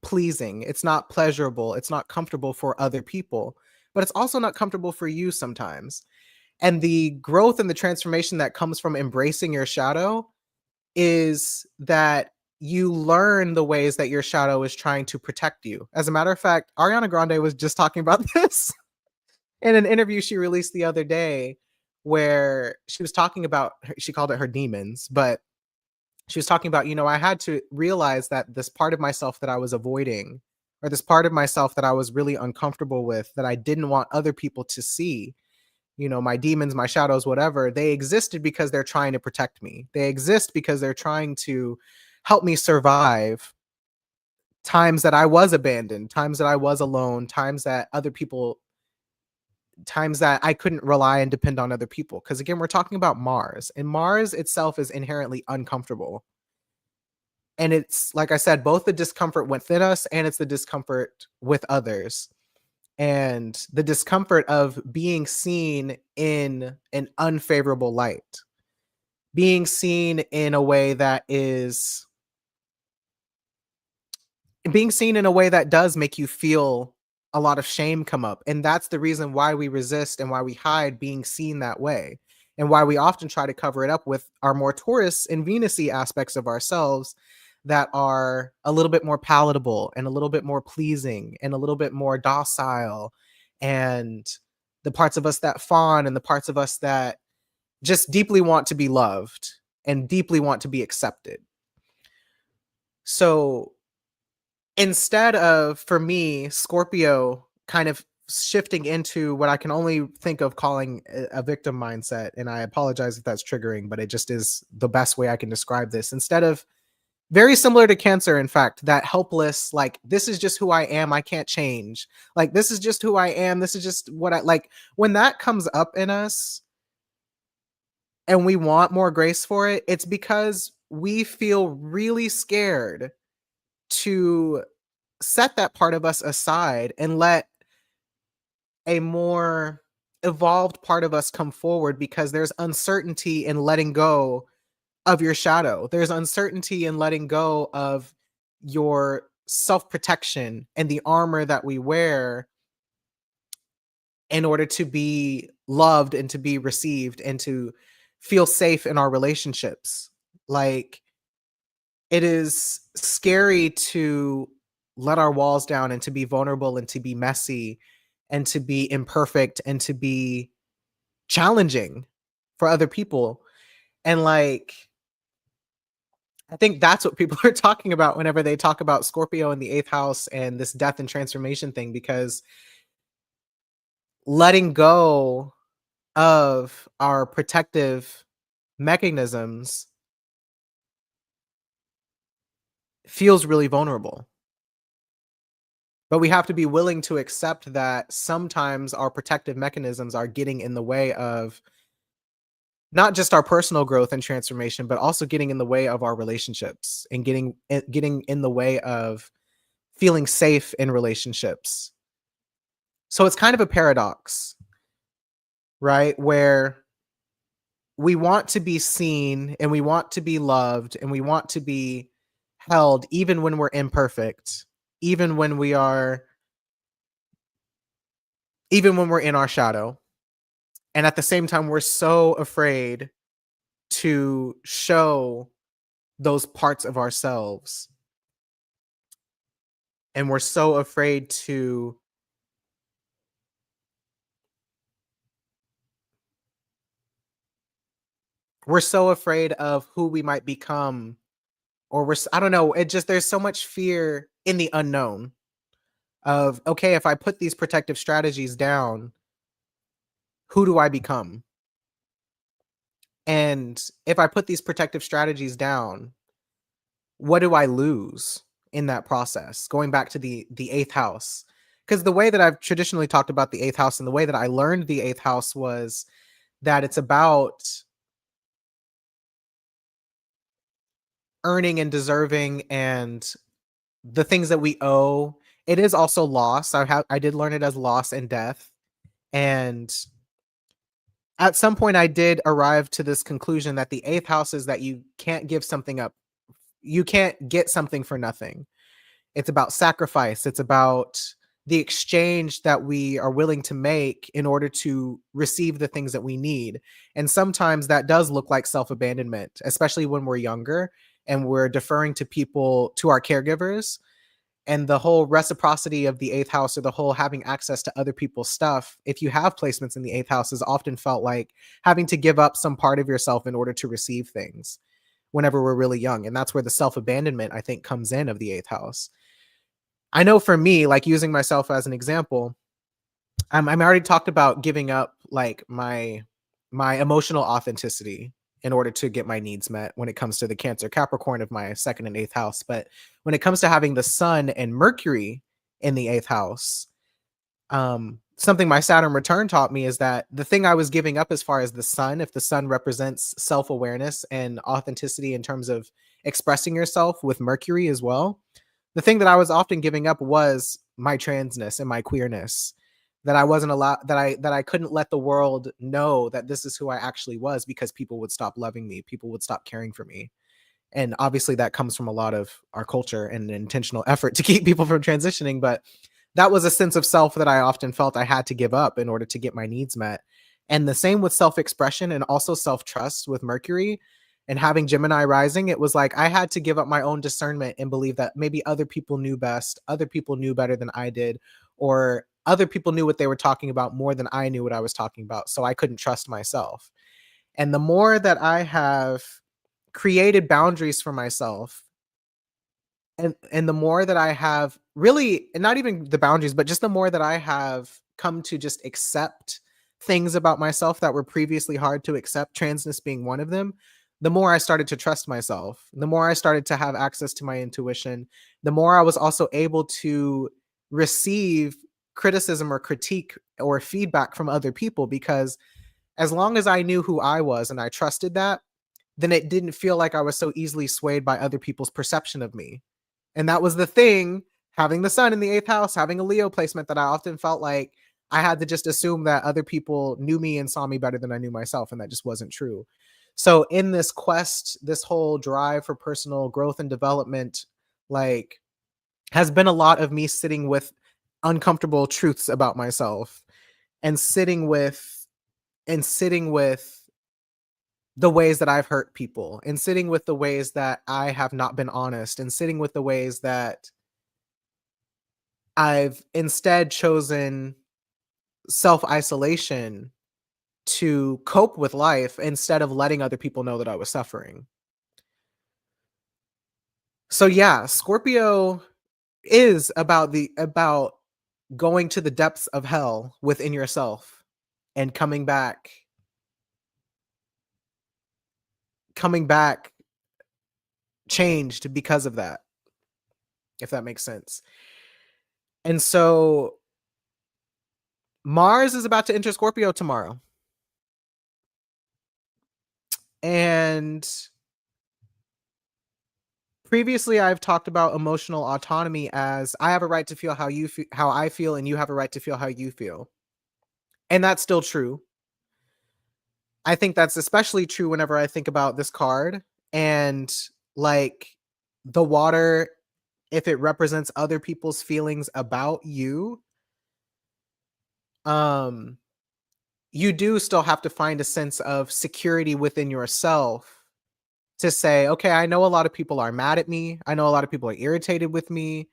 A: pleasing, it's not pleasurable, it's not comfortable for other people, but it's also not comfortable for you sometimes. And the growth and the transformation that comes from embracing your shadow is that you learn the ways that your shadow is trying to protect you. As a matter of fact, Ariana Grande was just talking about this in an interview she released the other day, where she was talking about, she called it her demons, but she was talking about, I had to realize that this part of myself that I was avoiding, or this part of myself that I was really uncomfortable with, that I didn't want other people to see, my demons, my shadows, whatever, they existed because they're trying to protect me. They exist because they're trying to help me survive times that I was abandoned, times that I was alone, times that I couldn't rely and depend on other people. Because again, we're talking about Mars, and Mars itself is inherently uncomfortable. And it's, like I said, both the discomfort within us and it's the discomfort with others. And the discomfort of being seen in an unfavorable light, being seen in a way that is being seen in a way that does make you feel a lot of shame come up. And that's the reason why we resist and why we hide being seen that way. And why we often try to cover it up with our more Taurus and Venus-y aspects of ourselves that are a little bit more palatable and a little bit more pleasing and a little bit more docile. And the parts of us that fawn and the parts of us that just deeply want to be loved and deeply want to be accepted. So instead of, for me, Scorpio kind of shifting into what I can only think of calling a victim mindset, and I apologize if that's triggering, but it just is the best way I can describe this. Instead of, very similar to Cancer, in fact, that helpless, like, this is just who I am, I can't change. Like, this is just who I am, this is just what I like. When that comes up in us and we want more grace for it, it's because we feel really scared to set that part of us aside and let a more evolved part of us come forward, because there's uncertainty in letting go of your shadow. There's uncertainty in letting go of your self-protection and the armor that we wear in order to be loved and to be received and to feel safe in our relationships. Like, it is scary to let our walls down and to be vulnerable and to be messy and to be imperfect and to be challenging for other people. And like, I think that's what people are talking about whenever they talk about Scorpio in the eighth house and this death and transformation thing, because letting go of our protective mechanisms feels really vulnerable. But we have to be willing to accept that sometimes our protective mechanisms are getting in the way of not just our personal growth and transformation, but also getting in the way of our relationships and getting in the way of feeling safe in relationships. So it's kind of a paradox, right? Where we want to be seen and we want to be loved and we want to be held even when we're imperfect, even when we are even when we're in our shadow. And at the same time, we're so afraid to show those parts of ourselves. And we're so afraid to we're so afraid of who we might become, or I don't know, it just, there's so much fear in the unknown of, okay, if I put these protective strategies down, who do I become? And if I put these protective strategies down, what do I lose in that process? Going back to the eighth house, because the way that I've traditionally talked about the 8th house and the way that I learned the 8th house was that it's about earning and deserving and the things that we owe. It is also loss. I did learn it as loss and death. And at some point I did arrive to this conclusion that the 8th house is that you can't give something up. You can't get something for nothing. It's about sacrifice. It's about the exchange that we are willing to make in order to receive the things that we need. And sometimes that does look like self-abandonment, especially when we're younger and we're deferring to people, to our caregivers. And the whole reciprocity of the 8th house, or the whole having access to other people's stuff, if you have placements in the 8th house, is often felt like having to give up some part of yourself in order to receive things whenever we're really young. And that's where the self-abandonment, I think, comes in of the 8th house. I know for me, like using myself as an example, I'm already talked about giving up like my emotional authenticity in order to get my needs met when it comes to the Cancer Capricorn of my second and 8th house. But when it comes to having the Sun and Mercury in the 8th house, something my Saturn return taught me is that the thing I was giving up as far as the Sun, if the Sun represents self-awareness and authenticity in terms of expressing yourself with Mercury as well, the thing that I was often giving up was my transness and my queerness. That I wasn't allowed, that I couldn't let the world know that this is who I actually was, because people would stop loving me, people would stop caring for me. And obviously that comes from a lot of our culture and an intentional effort to keep people from transitioning, but that was a sense of self that I often felt I had to give up in order to get my needs met. And the same with self-expression and also self-trust with Mercury and having Gemini rising. It was like I had to give up my own discernment and believe that maybe other people knew best, other people knew better than I did, or other people knew what they were talking about more than I knew what I was talking about. So I couldn't trust myself. And the more that I have created boundaries for myself, and the more that I have really, and not even the boundaries, but just the more that I have come to just accept things about myself that were previously hard to accept, transness being one of them, the more I started to trust myself, the more I started to have access to my intuition, the more I was also able to receive criticism or critique or feedback from other people. Because as long as I knew who I was and I trusted that, then it didn't feel like I was so easily swayed by other people's perception of me. And that was the thing, having the Sun in the 8th house, having a Leo placement, that I often felt like I had to just assume that other people knew me and saw me better than I knew myself, and that just wasn't true. So in this quest, this whole drive for personal growth and development, like, has been a lot of me sitting with uncomfortable truths about myself, and sitting with the ways that I've hurt people, and sitting with the ways that I have not been honest, and sitting with the ways that I've instead chosen self-isolation to cope with life instead of letting other people know that I was suffering. So yeah, Scorpio is about going to the depths of hell within yourself and coming back changed because of that, if that makes sense. And so Mars is about to enter Scorpio tomorrow. And previously I've talked about emotional autonomy as I have a right to feel how I feel, and you have a right to feel how you feel. And that's still true. I think that's especially true whenever I think about this card, and like the water, if it represents other people's feelings about you, um you do still have to find a sense of security within yourself to say, okay, I know a lot of people are mad at me. I know a lot of people are irritated with me.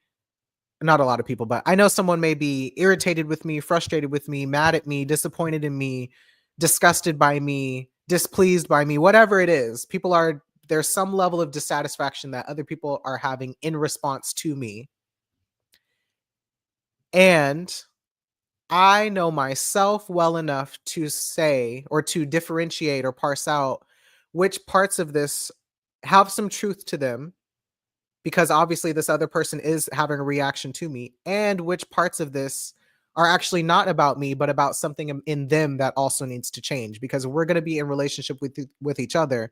A: Not a lot of people, but I know someone may be irritated with me, frustrated with me, mad at me, disappointed in me, disgusted by me, displeased by me, whatever it is. There's some level of dissatisfaction that other people are having in response to me. And I know myself well enough to say, or to differentiate or parse out which parts of this have some truth to them because obviously this other person is having a reaction to me, and which parts of this are actually not about me but about something in them that also needs to change, because we're going to be in relationship with each other.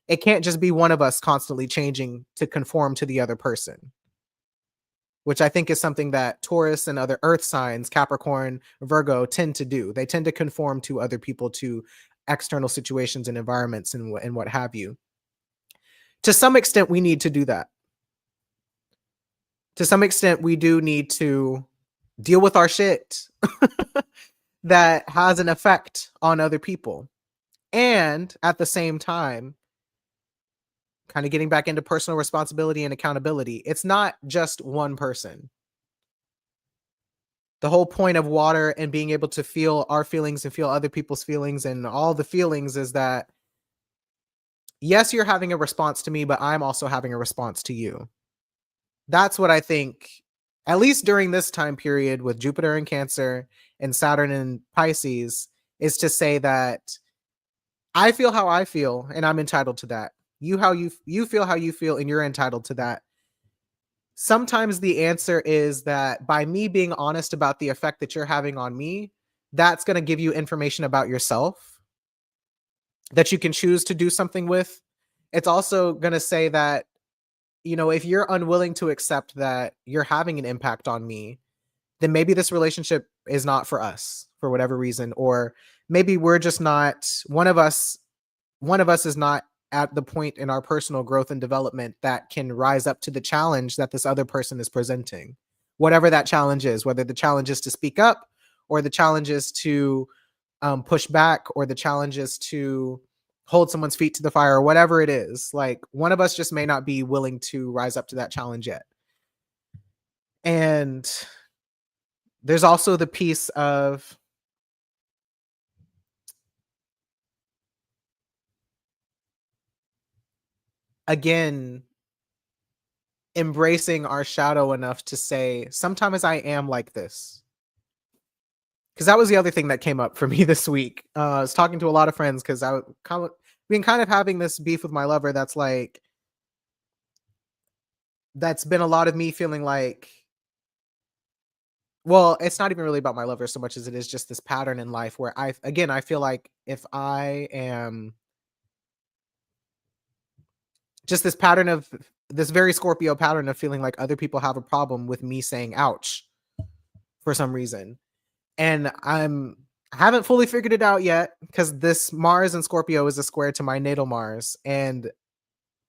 A: It can't just be one of us constantly changing to conform to the other person, which I think is something that Taurus and other earth signs, Capricorn, Virgo, tend to do. They tend to conform to other people, to external situations and environments, and what have you. To some extent, we need to do that. To some extent, we do need to deal with our shit that has an effect on other people. And at the same time, kind of getting back into personal responsibility and accountability. It's not just one person. The whole point of water and being able to feel our feelings and feel other people's feelings and all the feelings is that, yes, you're having a response to me, but I'm also having a response to you. That's what I think, at least during this time period with Jupiter in Cancer and Saturn in Pisces, is to say that I feel how I feel and I'm entitled to that. You feel how you feel and you're entitled to that. Sometimes the answer is that by me being honest about the effect that you're having on me, that's going to give you information about yourself that you can choose to do something with. It's also going to say that, if you're unwilling to accept that you're having an impact on me, then maybe this relationship is not for us for whatever reason, or maybe we're just not one of us is not at the point in our personal growth and development that can rise up to the challenge that this other person is presenting. Whatever that challenge is, whether the challenge is to speak up, or the challenge is to push back, or the challenge is to hold someone's feet to the fire, or whatever it is, like one of us just may not be willing to rise up to that challenge yet. And there's also the piece of, again, embracing our shadow enough to say, sometimes I am like this. Because that was the other thing that came up for me this week. I was talking to a lot of friends because been kind of having this beef with my lover that's been a lot of me feeling like, well, it's not even really about my lover so much as it is just this pattern in life where I feel like if I am just this very Scorpio pattern of feeling like other people have a problem with me saying ouch for some reason. And I haven't fully figured it out yet, because this Mars in Scorpio is a square to my natal Mars, and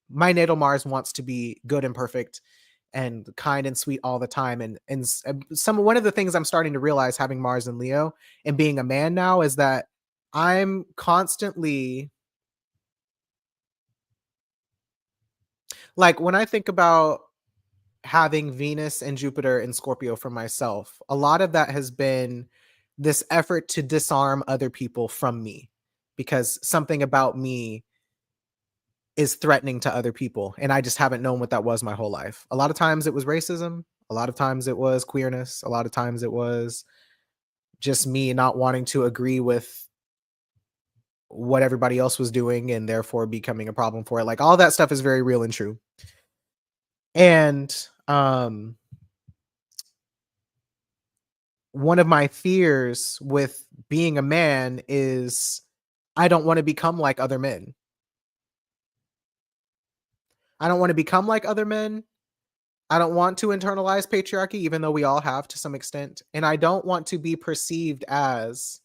A: my natal Mars wants to be good and perfect and kind and sweet all the time. And one of the things I'm starting to realize, having Mars in Leo and being a man now, is that I'm constantly, like, when I think about having Venus and Jupiter in Scorpio for myself, a lot of that has been this effort to disarm other people from me, because something about me is threatening to other people. And I just haven't known what that was my whole life. A lot of times it was racism. A lot of times it was queerness. A lot of times it was just me not wanting to agree with what everybody else was doing and therefore becoming a problem for it. Like, all that stuff is very real and true. And one of my fears with being a man is I don't want to become like other men. I don't want to become like other men. I don't want to internalize patriarchy, even though we all have to some extent. And I don't want to be perceived as,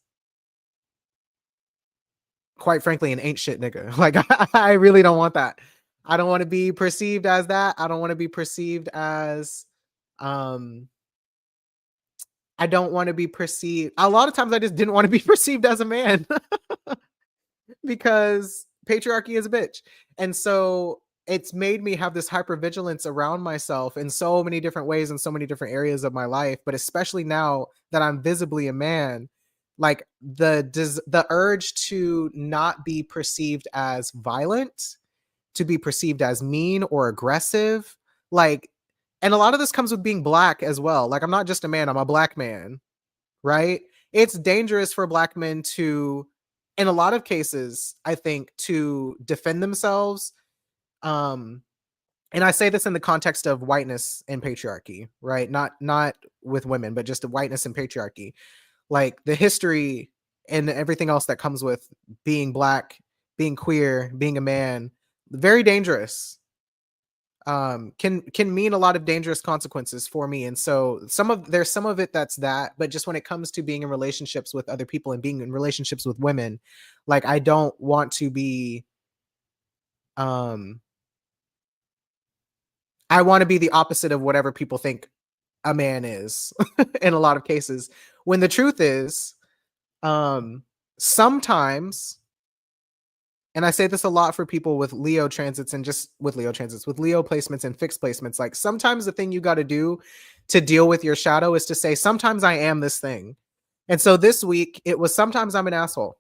A: quite frankly, an ain't shit nigga. Like, I really don't want that. I don't want to be perceived as that. I don't want to be perceived as, um, I don't want to be perceived. A lot of times I just didn't want to be perceived as a man. Because patriarchy is a bitch. And so it's made me have this hypervigilance around myself in so many different ways, in so many different areas of my life, but especially now that I'm visibly a man, like the urge to not be perceived as violent, to be perceived as mean or aggressive, like, and a lot of this comes with being black as well. Like, I'm not just a man, I'm a black man, right? It's dangerous for black men to, in a lot of cases, I think, to defend themselves, um, And I say this in the context of whiteness and patriarchy, right? Not with women, but just the whiteness and patriarchy. Like the history and everything else that comes with being black, being queer, being a man, very dangerous. Can mean a lot of dangerous consequences for me. And so there's some of it that's that, but just when it comes to being in relationships with other people and being in relationships with women, like I don't want to be um I want to be the opposite of whatever people think a man is in a lot of cases. When the truth is, sometimes, and I say this a lot for people with Leo transits and just with Leo transits, with Leo placements and fixed placements, like sometimes the thing you got to do to deal with your shadow is to say, sometimes I am this thing. And so this week it was sometimes I'm an asshole.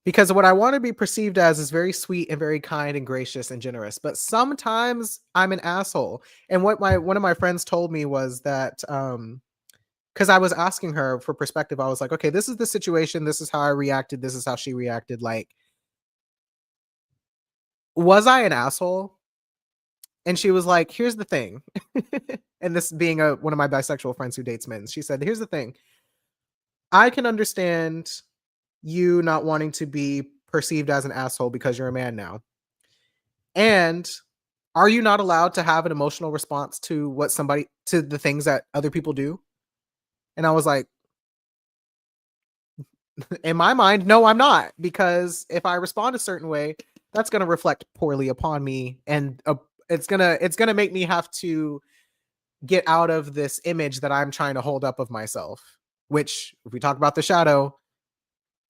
A: Because what I want to be perceived as is very sweet and very kind and gracious and generous, but sometimes I'm an asshole. And what my one of my friends told me was that because I was asking her for perspective, I was like, okay, this is the situation, this is how I reacted, this is how she reacted. Like, was I an asshole? And she was like, here's the thing. And this being one of my bisexual friends who dates men, she said, here's the thing. I can understand you not wanting to be perceived as an asshole because you're a man now. And are you not allowed to have an emotional response to to the things that other people do? And I was like, in my mind, no, I'm not, because if I respond a certain way, that's going to reflect poorly upon me, and it's gonna make me have to get out of this image that I'm trying to hold up of myself. Which, if we talk about the shadow,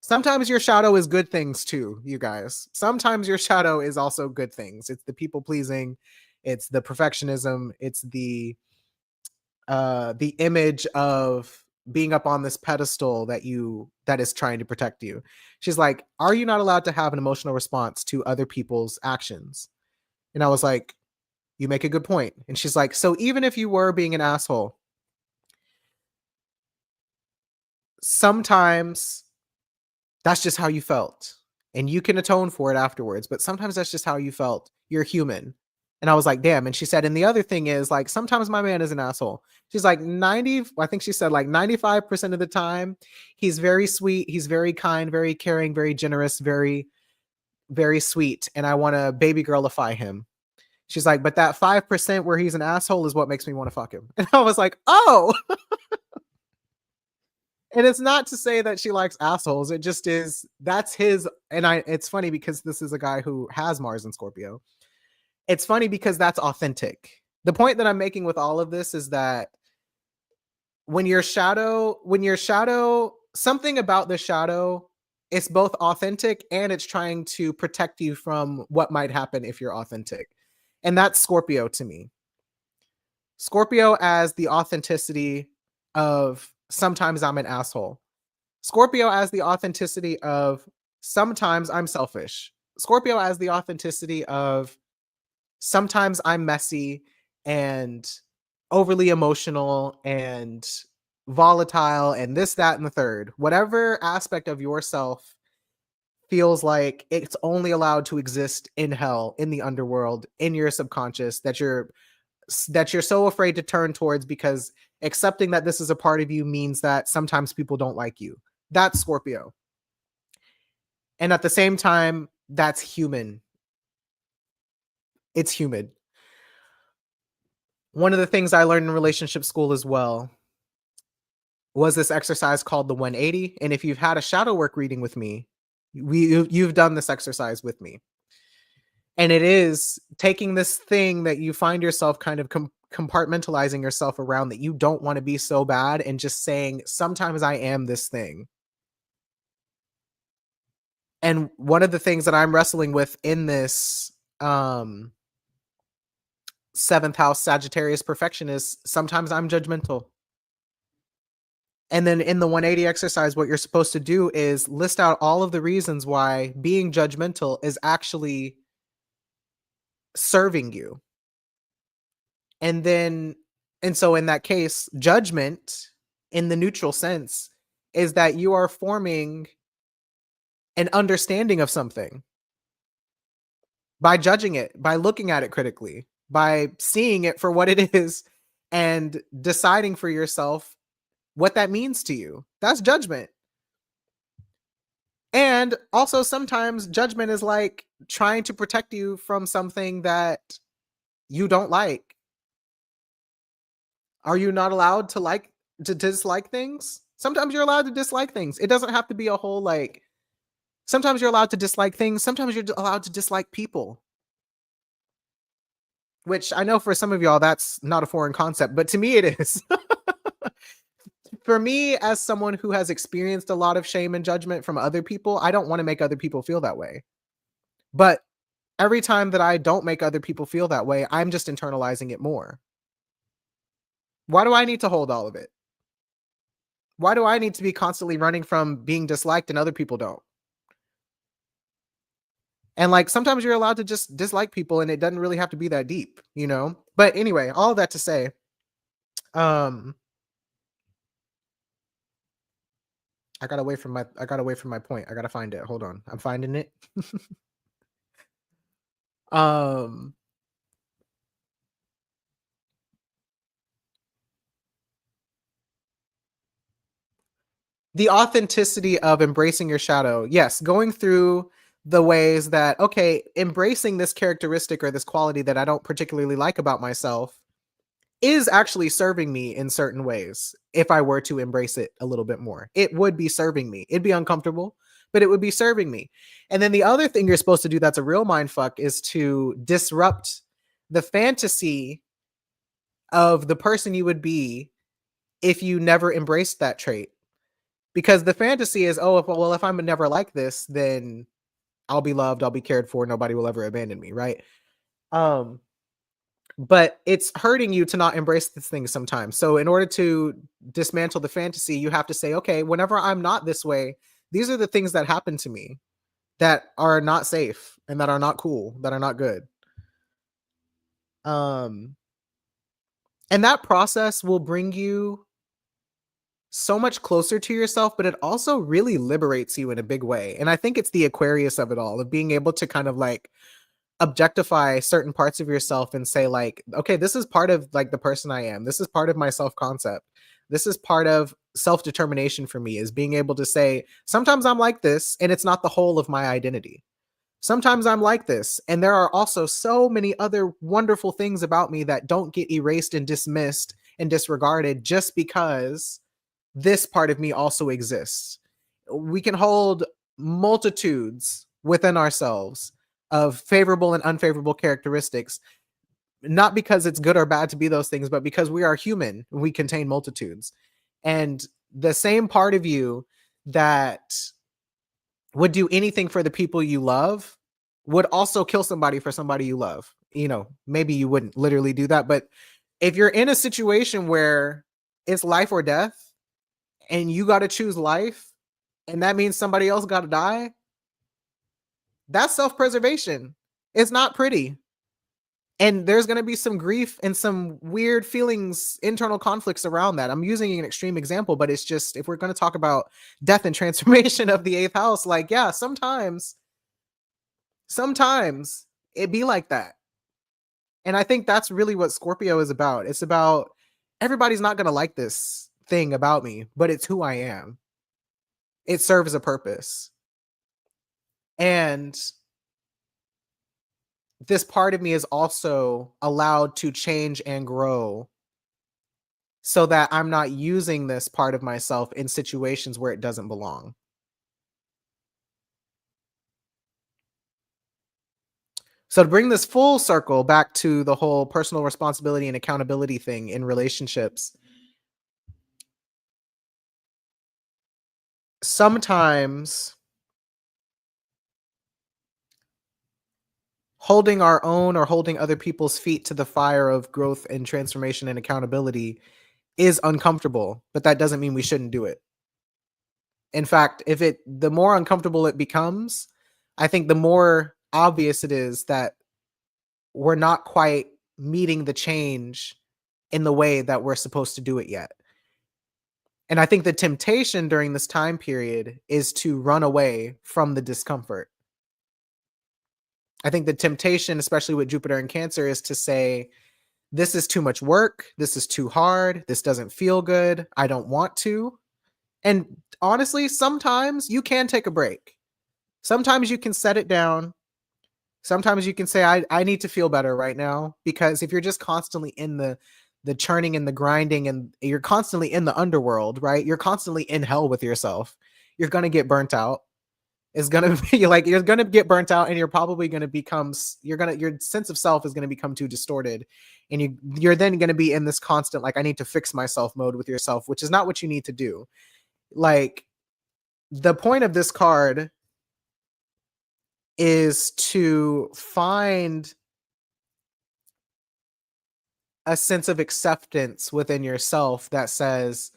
A: sometimes your shadow is good things too, you guys. Sometimes your shadow is also good things. It's the people pleasing, it's the perfectionism, it's the image of being up on this pedestal that is trying to protect you. She's like, are you not allowed to have an emotional response to other people's actions? And I was like, you make a good point. And she's like, so even if you were being an asshole, sometimes that's just how you felt. And you can atone for it afterwards, but sometimes that's just how you felt. You're human. And I was like, damn. And she said, and the other thing is, like, sometimes my man is an asshole. She's like, I think she said like 95% of the time, he's very sweet. He's very kind, very caring, very generous, very, very sweet. And I want to baby girlify him. She's like, but that 5% where he's an asshole is what makes me want to fuck him. And I was like, oh, and it's not to say that she likes assholes. It just is, that's his. And it's funny because this is a guy who has Mars in Scorpio. It's funny because that's authentic. The point that I'm making with all of this is that something about the shadow, it's both authentic and it's trying to protect you from what might happen if you're authentic. And that's Scorpio to me. Scorpio as the authenticity of sometimes I'm an asshole. Scorpio as the authenticity of sometimes I'm selfish. Scorpio as the authenticity of sometimes I'm messy and overly emotional and volatile and this, that, and the third. Whatever aspect of yourself feels like it's only allowed to exist in hell, in the underworld, in your subconscious, that you're so afraid to turn towards because accepting that this is a part of you means that sometimes people don't like you. That's Scorpio. And at the same time, that's human. It's human. One of the things I learned in relationship school as well was this exercise called the 180. And if you've had a shadow work reading with me, you've done this exercise with me. And it is taking this thing that you find yourself kind of compartmentalizing yourself around that you don't want to be so bad and just saying, sometimes I am this thing. And one of the things that I'm wrestling with in this seventh house Sagittarius perfection is sometimes I'm judgmental. And then in the 180 exercise, what you're supposed to do is list out all of the reasons why being judgmental is actually serving you. And so in that case, judgment in the neutral sense is that you are forming an understanding of something. by judging it, by looking at it critically, by seeing it for what it is and deciding for yourself what that means to you. That's judgment. And also sometimes judgment is like trying to protect you from something that you don't like. Are you not allowed to dislike things? Sometimes you're allowed to dislike things. It doesn't have to be a whole like sometimes you're allowed to dislike things, sometimes you're allowed to dislike people, which I know for some of y'all that's not a foreign concept, but to me it is. For me, as someone who has experienced a lot of shame and judgment from other people, I don't want to make other people feel that way. But every time that I don't make other people feel that way, I'm just internalizing it more. Why do I need to hold all of it? Why do I need to be constantly running from being disliked and other people don't? And like sometimes you're allowed to just dislike people and it doesn't really have to be that deep, you know? But anyway, all that to say, um I got away from my point. I gotta find it. Hold on. I'm finding it. um the authenticity of embracing your shadow. Yes, going through the ways that, okay, embracing this characteristic or this quality that I don't particularly like about myself is actually serving me in certain ways. If I were to embrace it a little bit more, it would be serving me. It'd be uncomfortable, but it would be serving me. And then the other thing you're supposed to do that's a real mind fuck is to disrupt the fantasy of the person you would be if you never embraced that trait. Because the fantasy is, oh, if I'm never like this, then I'll be loved, I'll be cared for, nobody will ever abandon me, right? Um, but it's hurting you to not embrace this thing sometimes. So in order to dismantle the fantasy, you have to say, okay, whenever I'm not this way, these are the things that happen to me that are not safe and that are not cool, that are not good. Um, and that process will bring you so much closer to yourself, but it also really liberates you in a big way. And I think it's the Aquarius of it all, of being able to kind of like objectify certain parts of yourself and say like, okay, this is part of like the person I am. This is part of my self-concept. This is part of self-determination for me, is being able to say, sometimes I'm like this and it's not the whole of my identity. Sometimes I'm like this and there are also so many other wonderful things about me that don't get erased and dismissed and disregarded just because this part of me also exists. We can hold multitudes within ourselves of favorable and unfavorable characteristics, not because it's good or bad to be those things, but because we are human. We contain multitudes. And the same part of you that would do anything for the people you love would also kill somebody for somebody you love. You know, maybe you wouldn't literally do that, but if you're in a situation where it's life or death, and you got to choose life, and that means somebody else got to die, that's self-preservation. It's not pretty. And there's going to be some grief and some weird feelings, internal conflicts around that. I'm using an extreme example, but it's just, if we're going to talk about death and transformation of the eighth house, like, yeah, sometimes it be like that. And I think that's really what Scorpio is about. It's about, everybody's not going to like this thing about me, but it's who I am. It serves a purpose. And this part of me is also allowed to change and grow so that I'm not using this part of myself in situations where it doesn't belong. So to bring this full circle back to the whole personal responsibility and accountability thing in relationships, sometimes holding our own or holding other people's feet to the fire of growth and transformation and accountability is uncomfortable, but that doesn't mean we shouldn't do it. In fact, the more uncomfortable it becomes, I think the more obvious it is that we're not quite meeting the change in the way that we're supposed to do it yet. And I think the temptation during this time period is to run away from the discomfort. I think the temptation, especially with Jupiter and Cancer, is to say, this is too much work. This is too hard. This doesn't feel good. I don't want to. And honestly, sometimes you can take a break. Sometimes you can set it down. Sometimes you can say, I need to feel better right now. Because if you're just constantly in the churning and the grinding and you're constantly in the underworld, right? You're constantly in hell with yourself. You're gonna get burnt out. It's gonna be like you're gonna get burnt out, and you're probably gonna become your sense of self is gonna become too distorted, and you're then gonna be in this constant like I need to fix myself mode with yourself, which is not what you need to do. Like the point of this card is to find a sense of acceptance within yourself that says,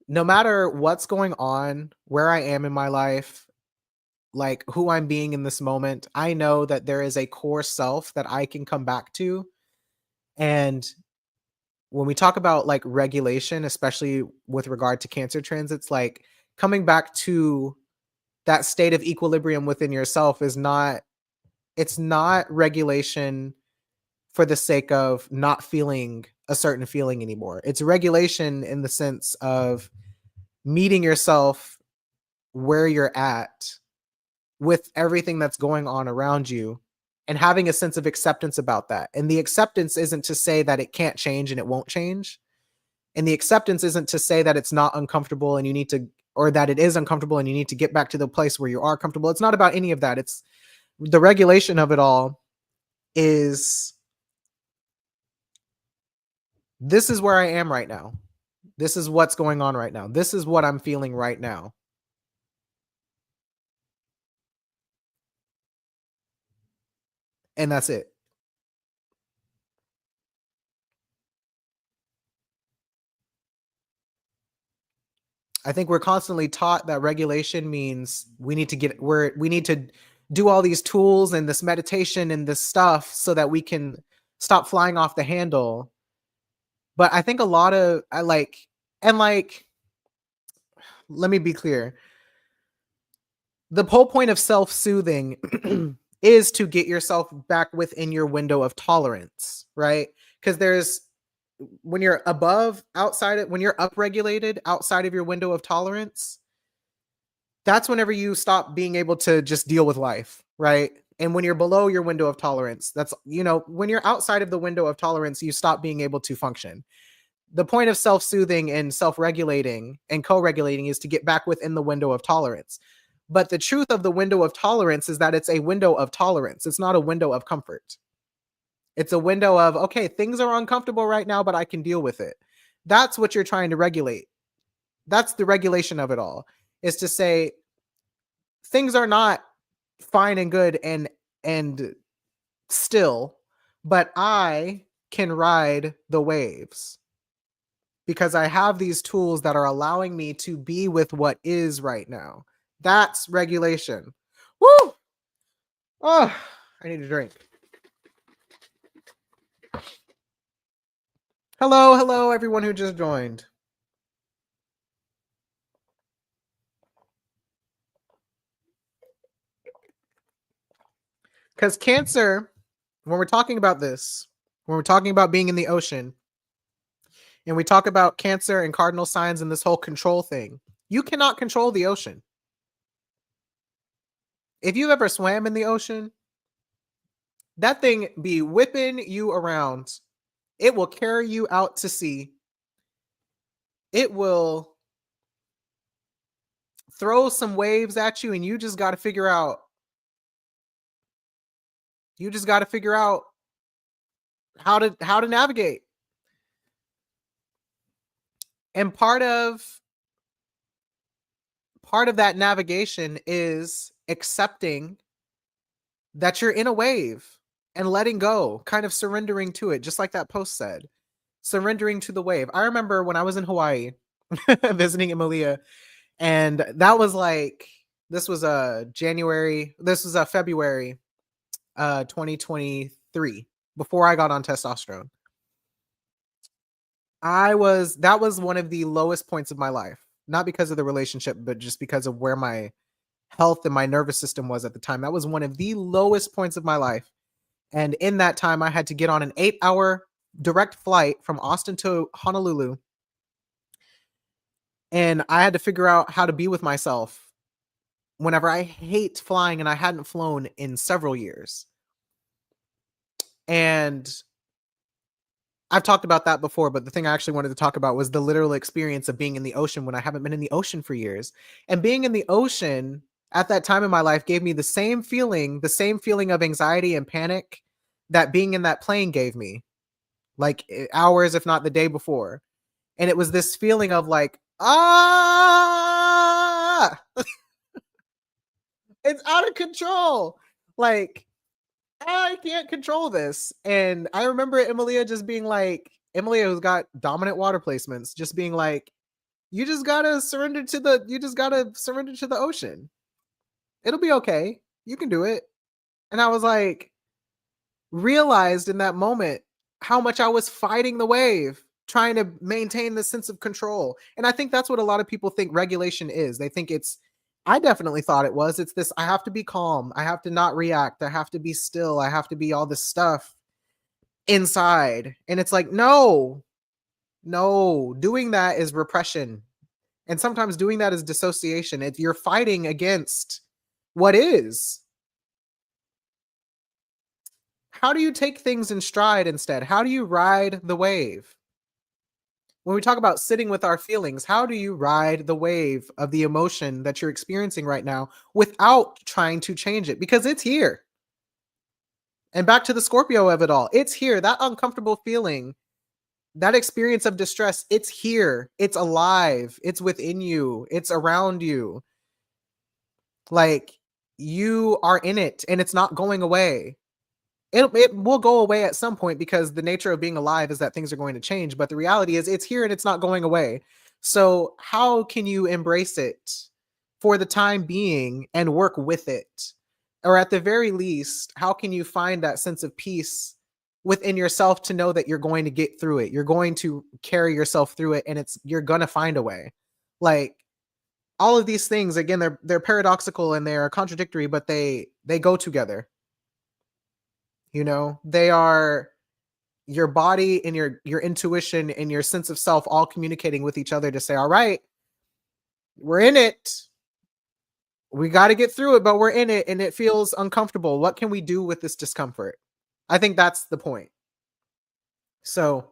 A: no matter what's going on, where I am in my life, like who I'm being in this moment, I know that there is a core self that I can come back to. And when we talk about like regulation, especially with regard to Cancer transits, like coming back to that state of equilibrium within yourself is not, it's not regulation for the sake of not feeling a certain feeling anymore. It's regulation in the sense of meeting yourself where you're at with everything that's going on around you and having a sense of acceptance about that. And the acceptance isn't to say that it can't change and it won't change. And the acceptance isn't to say that it's not uncomfortable and you need to, or that it is uncomfortable and you need to get back to the place where you are comfortable. It's not about any of that. It's the regulation of it all is, this is where I am right now. This is what's going on right now. This is what I'm feeling right now. And that's it. I think we're constantly taught that regulation means we need to do all these tools and this meditation and this stuff so that we can stop flying off the handle. But I think a lot of I like and like let me be clear. The whole point of self-soothing is to get yourself back within your window of tolerance, right? Because there's when you're above outside it when you're upregulated outside of your window of tolerance, that's whenever you stop being able to just deal with life, right? And when you're below your window of tolerance, that's, when you're outside of the window of tolerance, you stop being able to function. The point of self-soothing and self-regulating and co-regulating is to get back within the window of tolerance. But the truth of the window of tolerance is that it's a window of tolerance. It's not a window of comfort. It's a window of, okay, things are uncomfortable right now, but I can deal with it. That's what you're trying to regulate. That's the regulation of it all, is to say things are not fine and good and still, but I can ride the waves because I have these tools that are allowing me to be with what is right now. That's regulation. Woo! Oh, I need a drink. Hello, everyone who just joined. Because Cancer, when we're talking about this, when we're talking about being in the ocean, and we talk about Cancer and cardinal signs and this whole control thing, you cannot control the ocean. If you've ever swam in the ocean, that thing be whipping you around. It will carry you out to sea. It will throw some waves at you, and you just got to figure out. You just got to figure out how to navigate. And part of that navigation is accepting that you're in a wave and letting go, kind of surrendering to it, just like that post said. Surrendering to the wave. I remember when I was in Hawaii visiting Emilia, and that was like this was February 2023, before I got on testosterone. That was one of the lowest points of my life, not because of the relationship, but just because of where my health and my nervous system was at the time. That was one of the lowest points of my life. And in that time, I had to get on an 8-hour direct flight from Austin to Honolulu. And I had to figure out how to be with myself whenever I hate flying and I hadn't flown in several years. And I've talked about that before, but the thing I actually wanted to talk about was the literal experience of being in the ocean when I haven't been in the ocean for years. And being in the ocean at that time in my life gave me the same feeling of anxiety and panic that being in that plane gave me, like hours, if not the day before. And it was this feeling of like, ah, it's out of control. Like, I can't control this. And I remember Emilia just being like, Emilia, who's got dominant water placements, just being like, you just gotta surrender to the ocean. It'll be okay. You can do it. And I was like, realized in that moment how much I was fighting the wave, trying to maintain the sense of control. And I think that's what a lot of people think regulation is. They think I definitely thought it was. It's this, I have to be calm. I have to not react. I have to be still. I have to be all this stuff inside. And it's like, no, doing that is repression. And sometimes doing that is dissociation. You're fighting against what is. How do you take things in stride instead? How do you ride the wave? When we talk about sitting with our feelings, how do you ride the wave of the emotion that you're experiencing right now without trying to change it? Because it's here. And back to the Scorpio of it all, it's here. That uncomfortable feeling, that experience of distress, it's here. It's alive. It's within you. It's around you. Like, you are in it and it's not going away. It will go away at some point because the nature of being alive is that things are going to change. But the reality is it's here and it's not going away. So how can you embrace it for the time being and work with it? Or at the very least, how can you find that sense of peace within yourself to know that you're going to get through it? You're going to carry yourself through it and you're going to find a way. Like, all of these things, again, they're paradoxical and they're contradictory, but they go together. You know, they are your body and your intuition and your sense of self all communicating with each other to say, all right, we're in it. We got to get through it, but we're in it and it feels uncomfortable. What can we do with this discomfort? I think that's the point. So,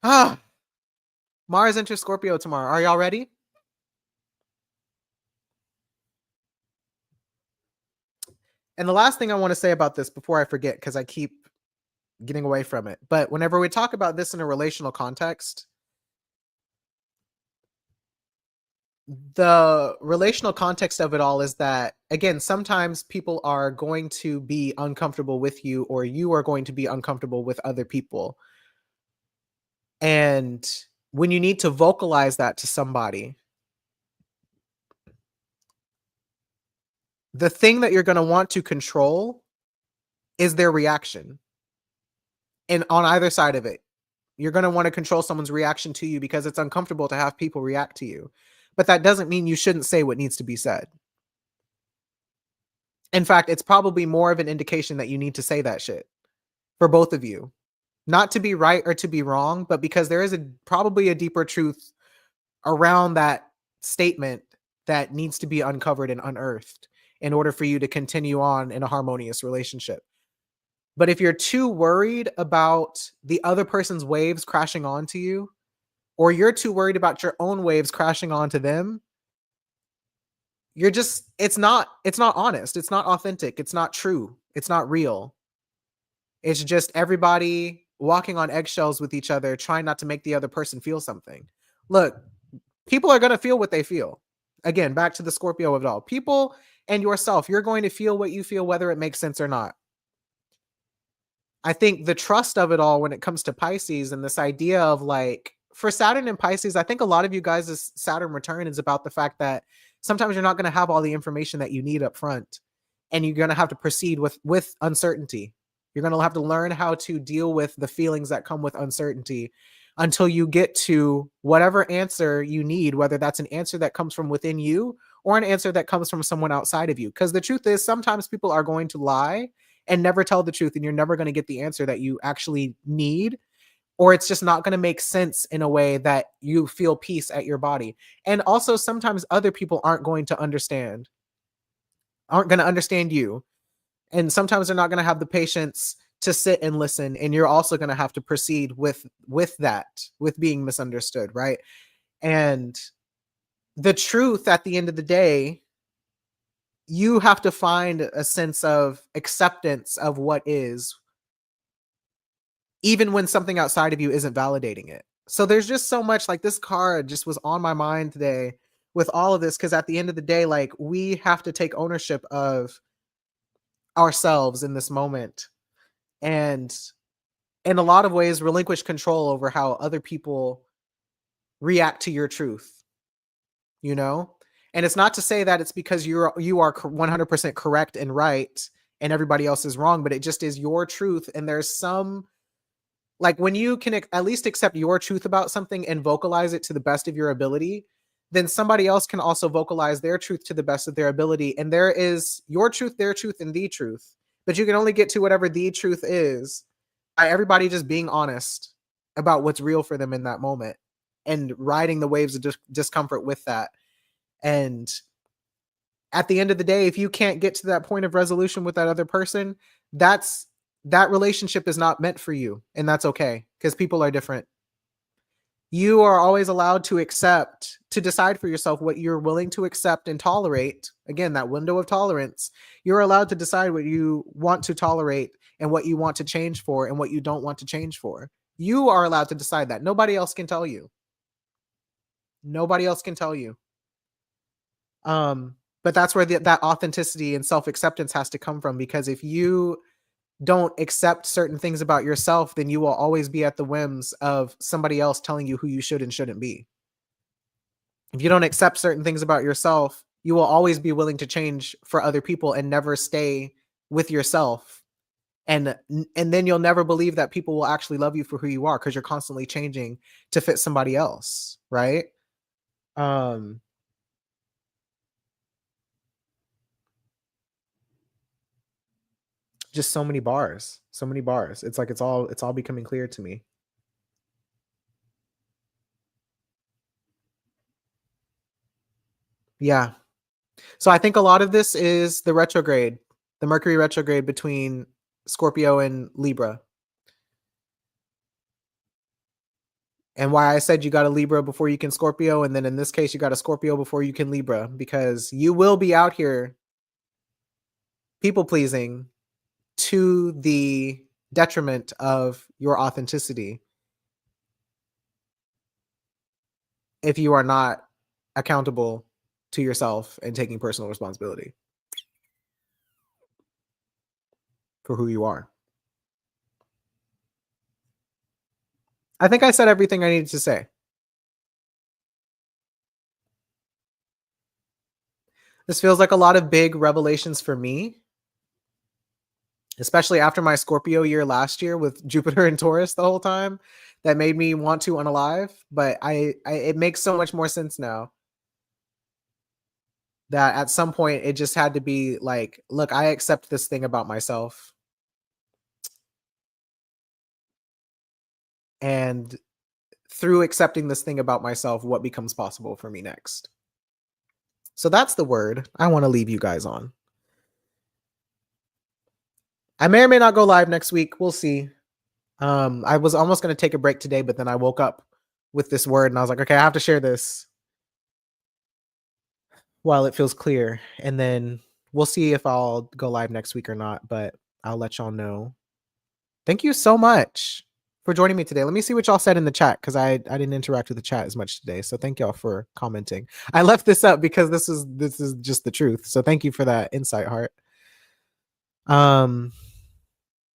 A: Mars enters Scorpio tomorrow. Are y'all ready? And the last thing I want to say about this before I forget, because I keep getting away from it, but whenever we talk about this in a relational context, the relational context of it all is that, again, sometimes people are going to be uncomfortable with you, or you are going to be uncomfortable with other people. And when you need to vocalize that to somebody, the thing that you're going to want to control is their reaction. And on either side of it, you're going to want to control someone's reaction to you because it's uncomfortable to have people react to you. But that doesn't mean you shouldn't say what needs to be said. In fact, it's probably more of an indication that you need to say that shit for both of you. Not to be right or to be wrong, but because there is probably a deeper truth around that statement that needs to be uncovered and unearthed in order for you to continue on in a harmonious relationship. But if you're too worried about the other person's waves crashing onto you, or you're too worried about your own waves crashing onto them, it's not honest. It's not authentic. It's not true. It's not real. It's just everybody walking on eggshells with each other, trying not to make the other person feel something. Look, people are going to feel what they feel. Again, back to the Scorpio of it all. People and yourself, you're going to feel what you feel, whether it makes sense or not. I think the trust of it all when it comes to Pisces and this idea of, like, for Saturn and Pisces, I think a lot of you guys' Saturn return is about the fact that sometimes you're not going to have all the information that you need up front, and you're going to have to proceed with uncertainty. You're going to have to learn how to deal with the feelings that come with uncertainty until you get to whatever answer you need, whether that's an answer that comes from within you or an answer that comes from someone outside of you. Because the truth is, sometimes people are going to lie and never tell the truth, and you're never going to get the answer that you actually need, or it's just not going to make sense in a way that you feel peace at your body. And also, sometimes other people aren't going to understand you. And sometimes they're not going to have the patience to sit and listen. And you're also going to have to proceed with that, with being misunderstood, right? And the truth at the end of the day, you have to find a sense of acceptance of what is, even when something outside of you isn't validating it. So there's just so much, like, this card just was on my mind today with all of this, because at the end of the day, like, we have to take ownership of ourselves in this moment, and in a lot of ways relinquish control over how other people react to your truth, you know? And it's not to say that it's because you are 100% correct and right and everybody else is wrong, but it just is your truth. And there's some, like, when you can at least accept your truth about something and vocalize it to the best of your ability, then somebody else can also vocalize their truth to the best of their ability. And there is your truth, their truth, and the truth. But you can only get to whatever the truth is by everybody just being honest about what's real for them in that moment and riding the waves of discomfort with that. And at the end of the day, if you can't get to that point of resolution with that other person, that relationship is not meant for you. And that's okay, because people are different. You are always allowed to decide for yourself what you're willing to accept and tolerate. Again, that window of tolerance. You're allowed to decide what you want to tolerate and what you want to change for and what you don't want to change for. You are allowed to decide that. Nobody else can tell you. Nobody else can tell you. But that's where that authenticity and self-acceptance has to come from, because if you don't accept certain things about yourself, then you will always be at the whims of somebody else telling you who you should and shouldn't be. If you don't accept certain things about yourself, you will always be willing to change for other people and never stay with yourself. And then you'll never believe that people will actually love you for who you are, because you're constantly changing to fit somebody else, right? Just so many bars, so many bars. It's like it's all becoming clear to me. Yeah. So I think a lot of this is the retrograde, the Mercury retrograde between Scorpio and Libra. And why I said you got a Libra before you can Scorpio, and then in this case you got a Scorpio before you can Libra, because you will be out here people pleasing to the detriment of your authenticity if you are not accountable to yourself and taking personal responsibility for who you are. I think I said everything I needed to say. This feels like a lot of big revelations for me, especially after my Scorpio year last year with Jupiter and Taurus the whole time. That made me want to unalive, but it makes so much more sense now. That at some point it just had to be like, look, I accept this thing about myself. And through accepting this thing about myself, what becomes possible for me next? So that's the word I want to leave you guys on. I may or may not go live next week. We'll see. I was almost going to take a break today, but then I woke up with this word and I was like, okay, I have to share this while it feels clear. And then we'll see if I'll go live next week or not, but I'll let y'all know. Thank you so much for joining me today. Let me see what y'all said in the chat, because I didn't interact with the chat as much today. So thank y'all for commenting. I left this up because this is just the truth. So thank you for that insight, Heart.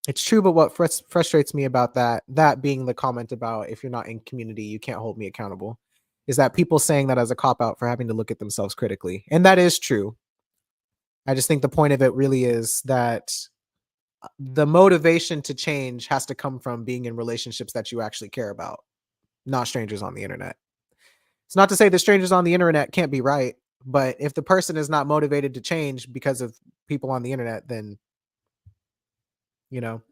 A: It's true, but what frustrates me about that being the comment about, if you're not in community, you can't hold me accountable, is that people saying that as a cop-out for having to look at themselves critically. And that is true. I just think the point of it really is that the motivation to change has to come from being in relationships that you actually care about, not strangers on the internet. It's not to say that strangers on the internet can't be right. But if the person is not motivated to change because of people on the internet, then, you know,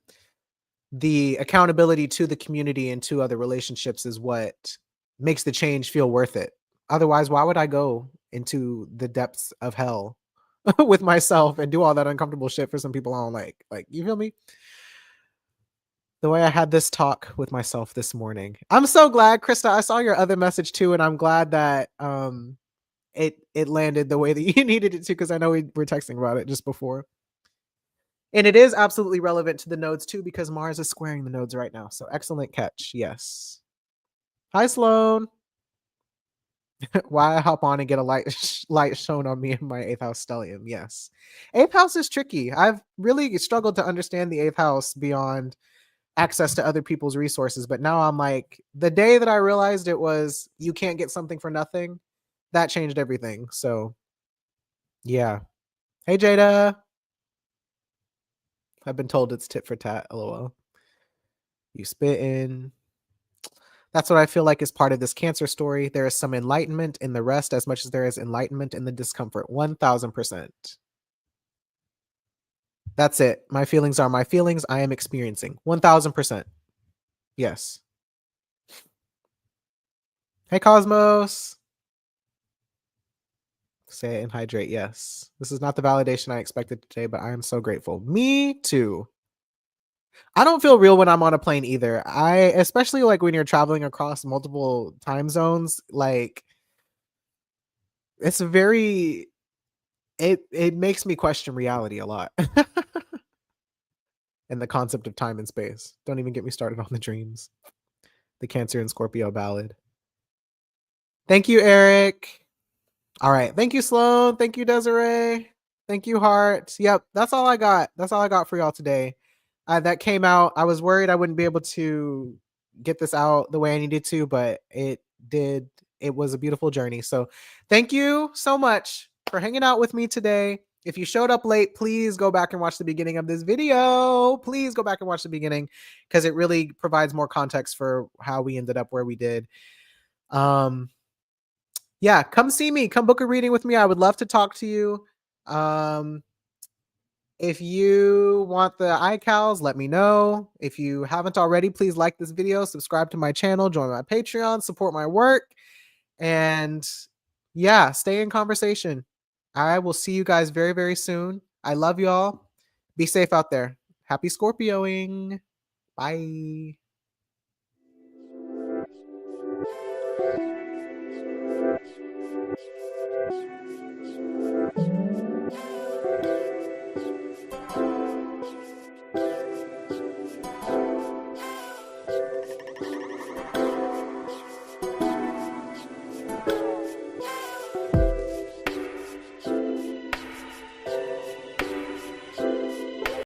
A: the accountability to the community and to other relationships is what makes the change feel worth it. Otherwise, why would I go into the depths of hell with myself and do all that uncomfortable shit for some people I don't like? Like, you feel me? The way I had this talk with myself this morning. I'm so glad, Krista. I saw your other message too, and I'm glad that it landed the way that you needed it to, because I know we were texting about it just before. And it is absolutely relevant to the nodes too, because Mars is squaring the nodes right now. So excellent catch. Yes. Hi, Sloan. Why hop on and get a light shown on me in my eighth house stellium? Yes. Eighth house is tricky. I've really struggled to understand the eighth house beyond access to other people's resources. But now I'm like, the day that I realized it was you can't get something for nothing, that changed everything. So yeah. Hey, Jada. I've been told it's tit for tat. LOL. You spitting. That's what I feel like is part of this Cancer story. There is some enlightenment in the rest as much as there is enlightenment in the discomfort. 1000%. That's it. My feelings are my feelings. I am experiencing. 1000%. Yes. Hey, Cosmos. Say it and hydrate. Yes. This is not the validation I expected today, but I am so grateful. Me too. I don't feel real when I'm on a plane either. Especially like when you're traveling across multiple time zones, like it's very it makes me question reality a lot. And the concept of time and space. Don't even get me started on the dreams. The Cancer and Scorpio ballad. Thank you, Eric. All right. Thank you, Sloan. Thank you, Desiree. Thank you, Heart. Yep, that's all I got. That's all I got for y'all today. That came out. I was worried I wouldn't be able to get this out the way I needed to, but it did. It was a beautiful journey. So thank you so much for hanging out with me today. If you showed up late, please go back and watch the beginning of this video. Please go back and watch the beginning, because it really provides more context for how we ended up where we did. Yeah, come see me. Come book a reading with me. I would love to talk to you. If you want the iCals, let me know. If you haven't already, please like this video, subscribe to my channel, join my Patreon, support my work, and yeah, stay in conversation. I will see you guys very, very soon. I love y'all. Be safe out there. Happy Scorpioing. Bye.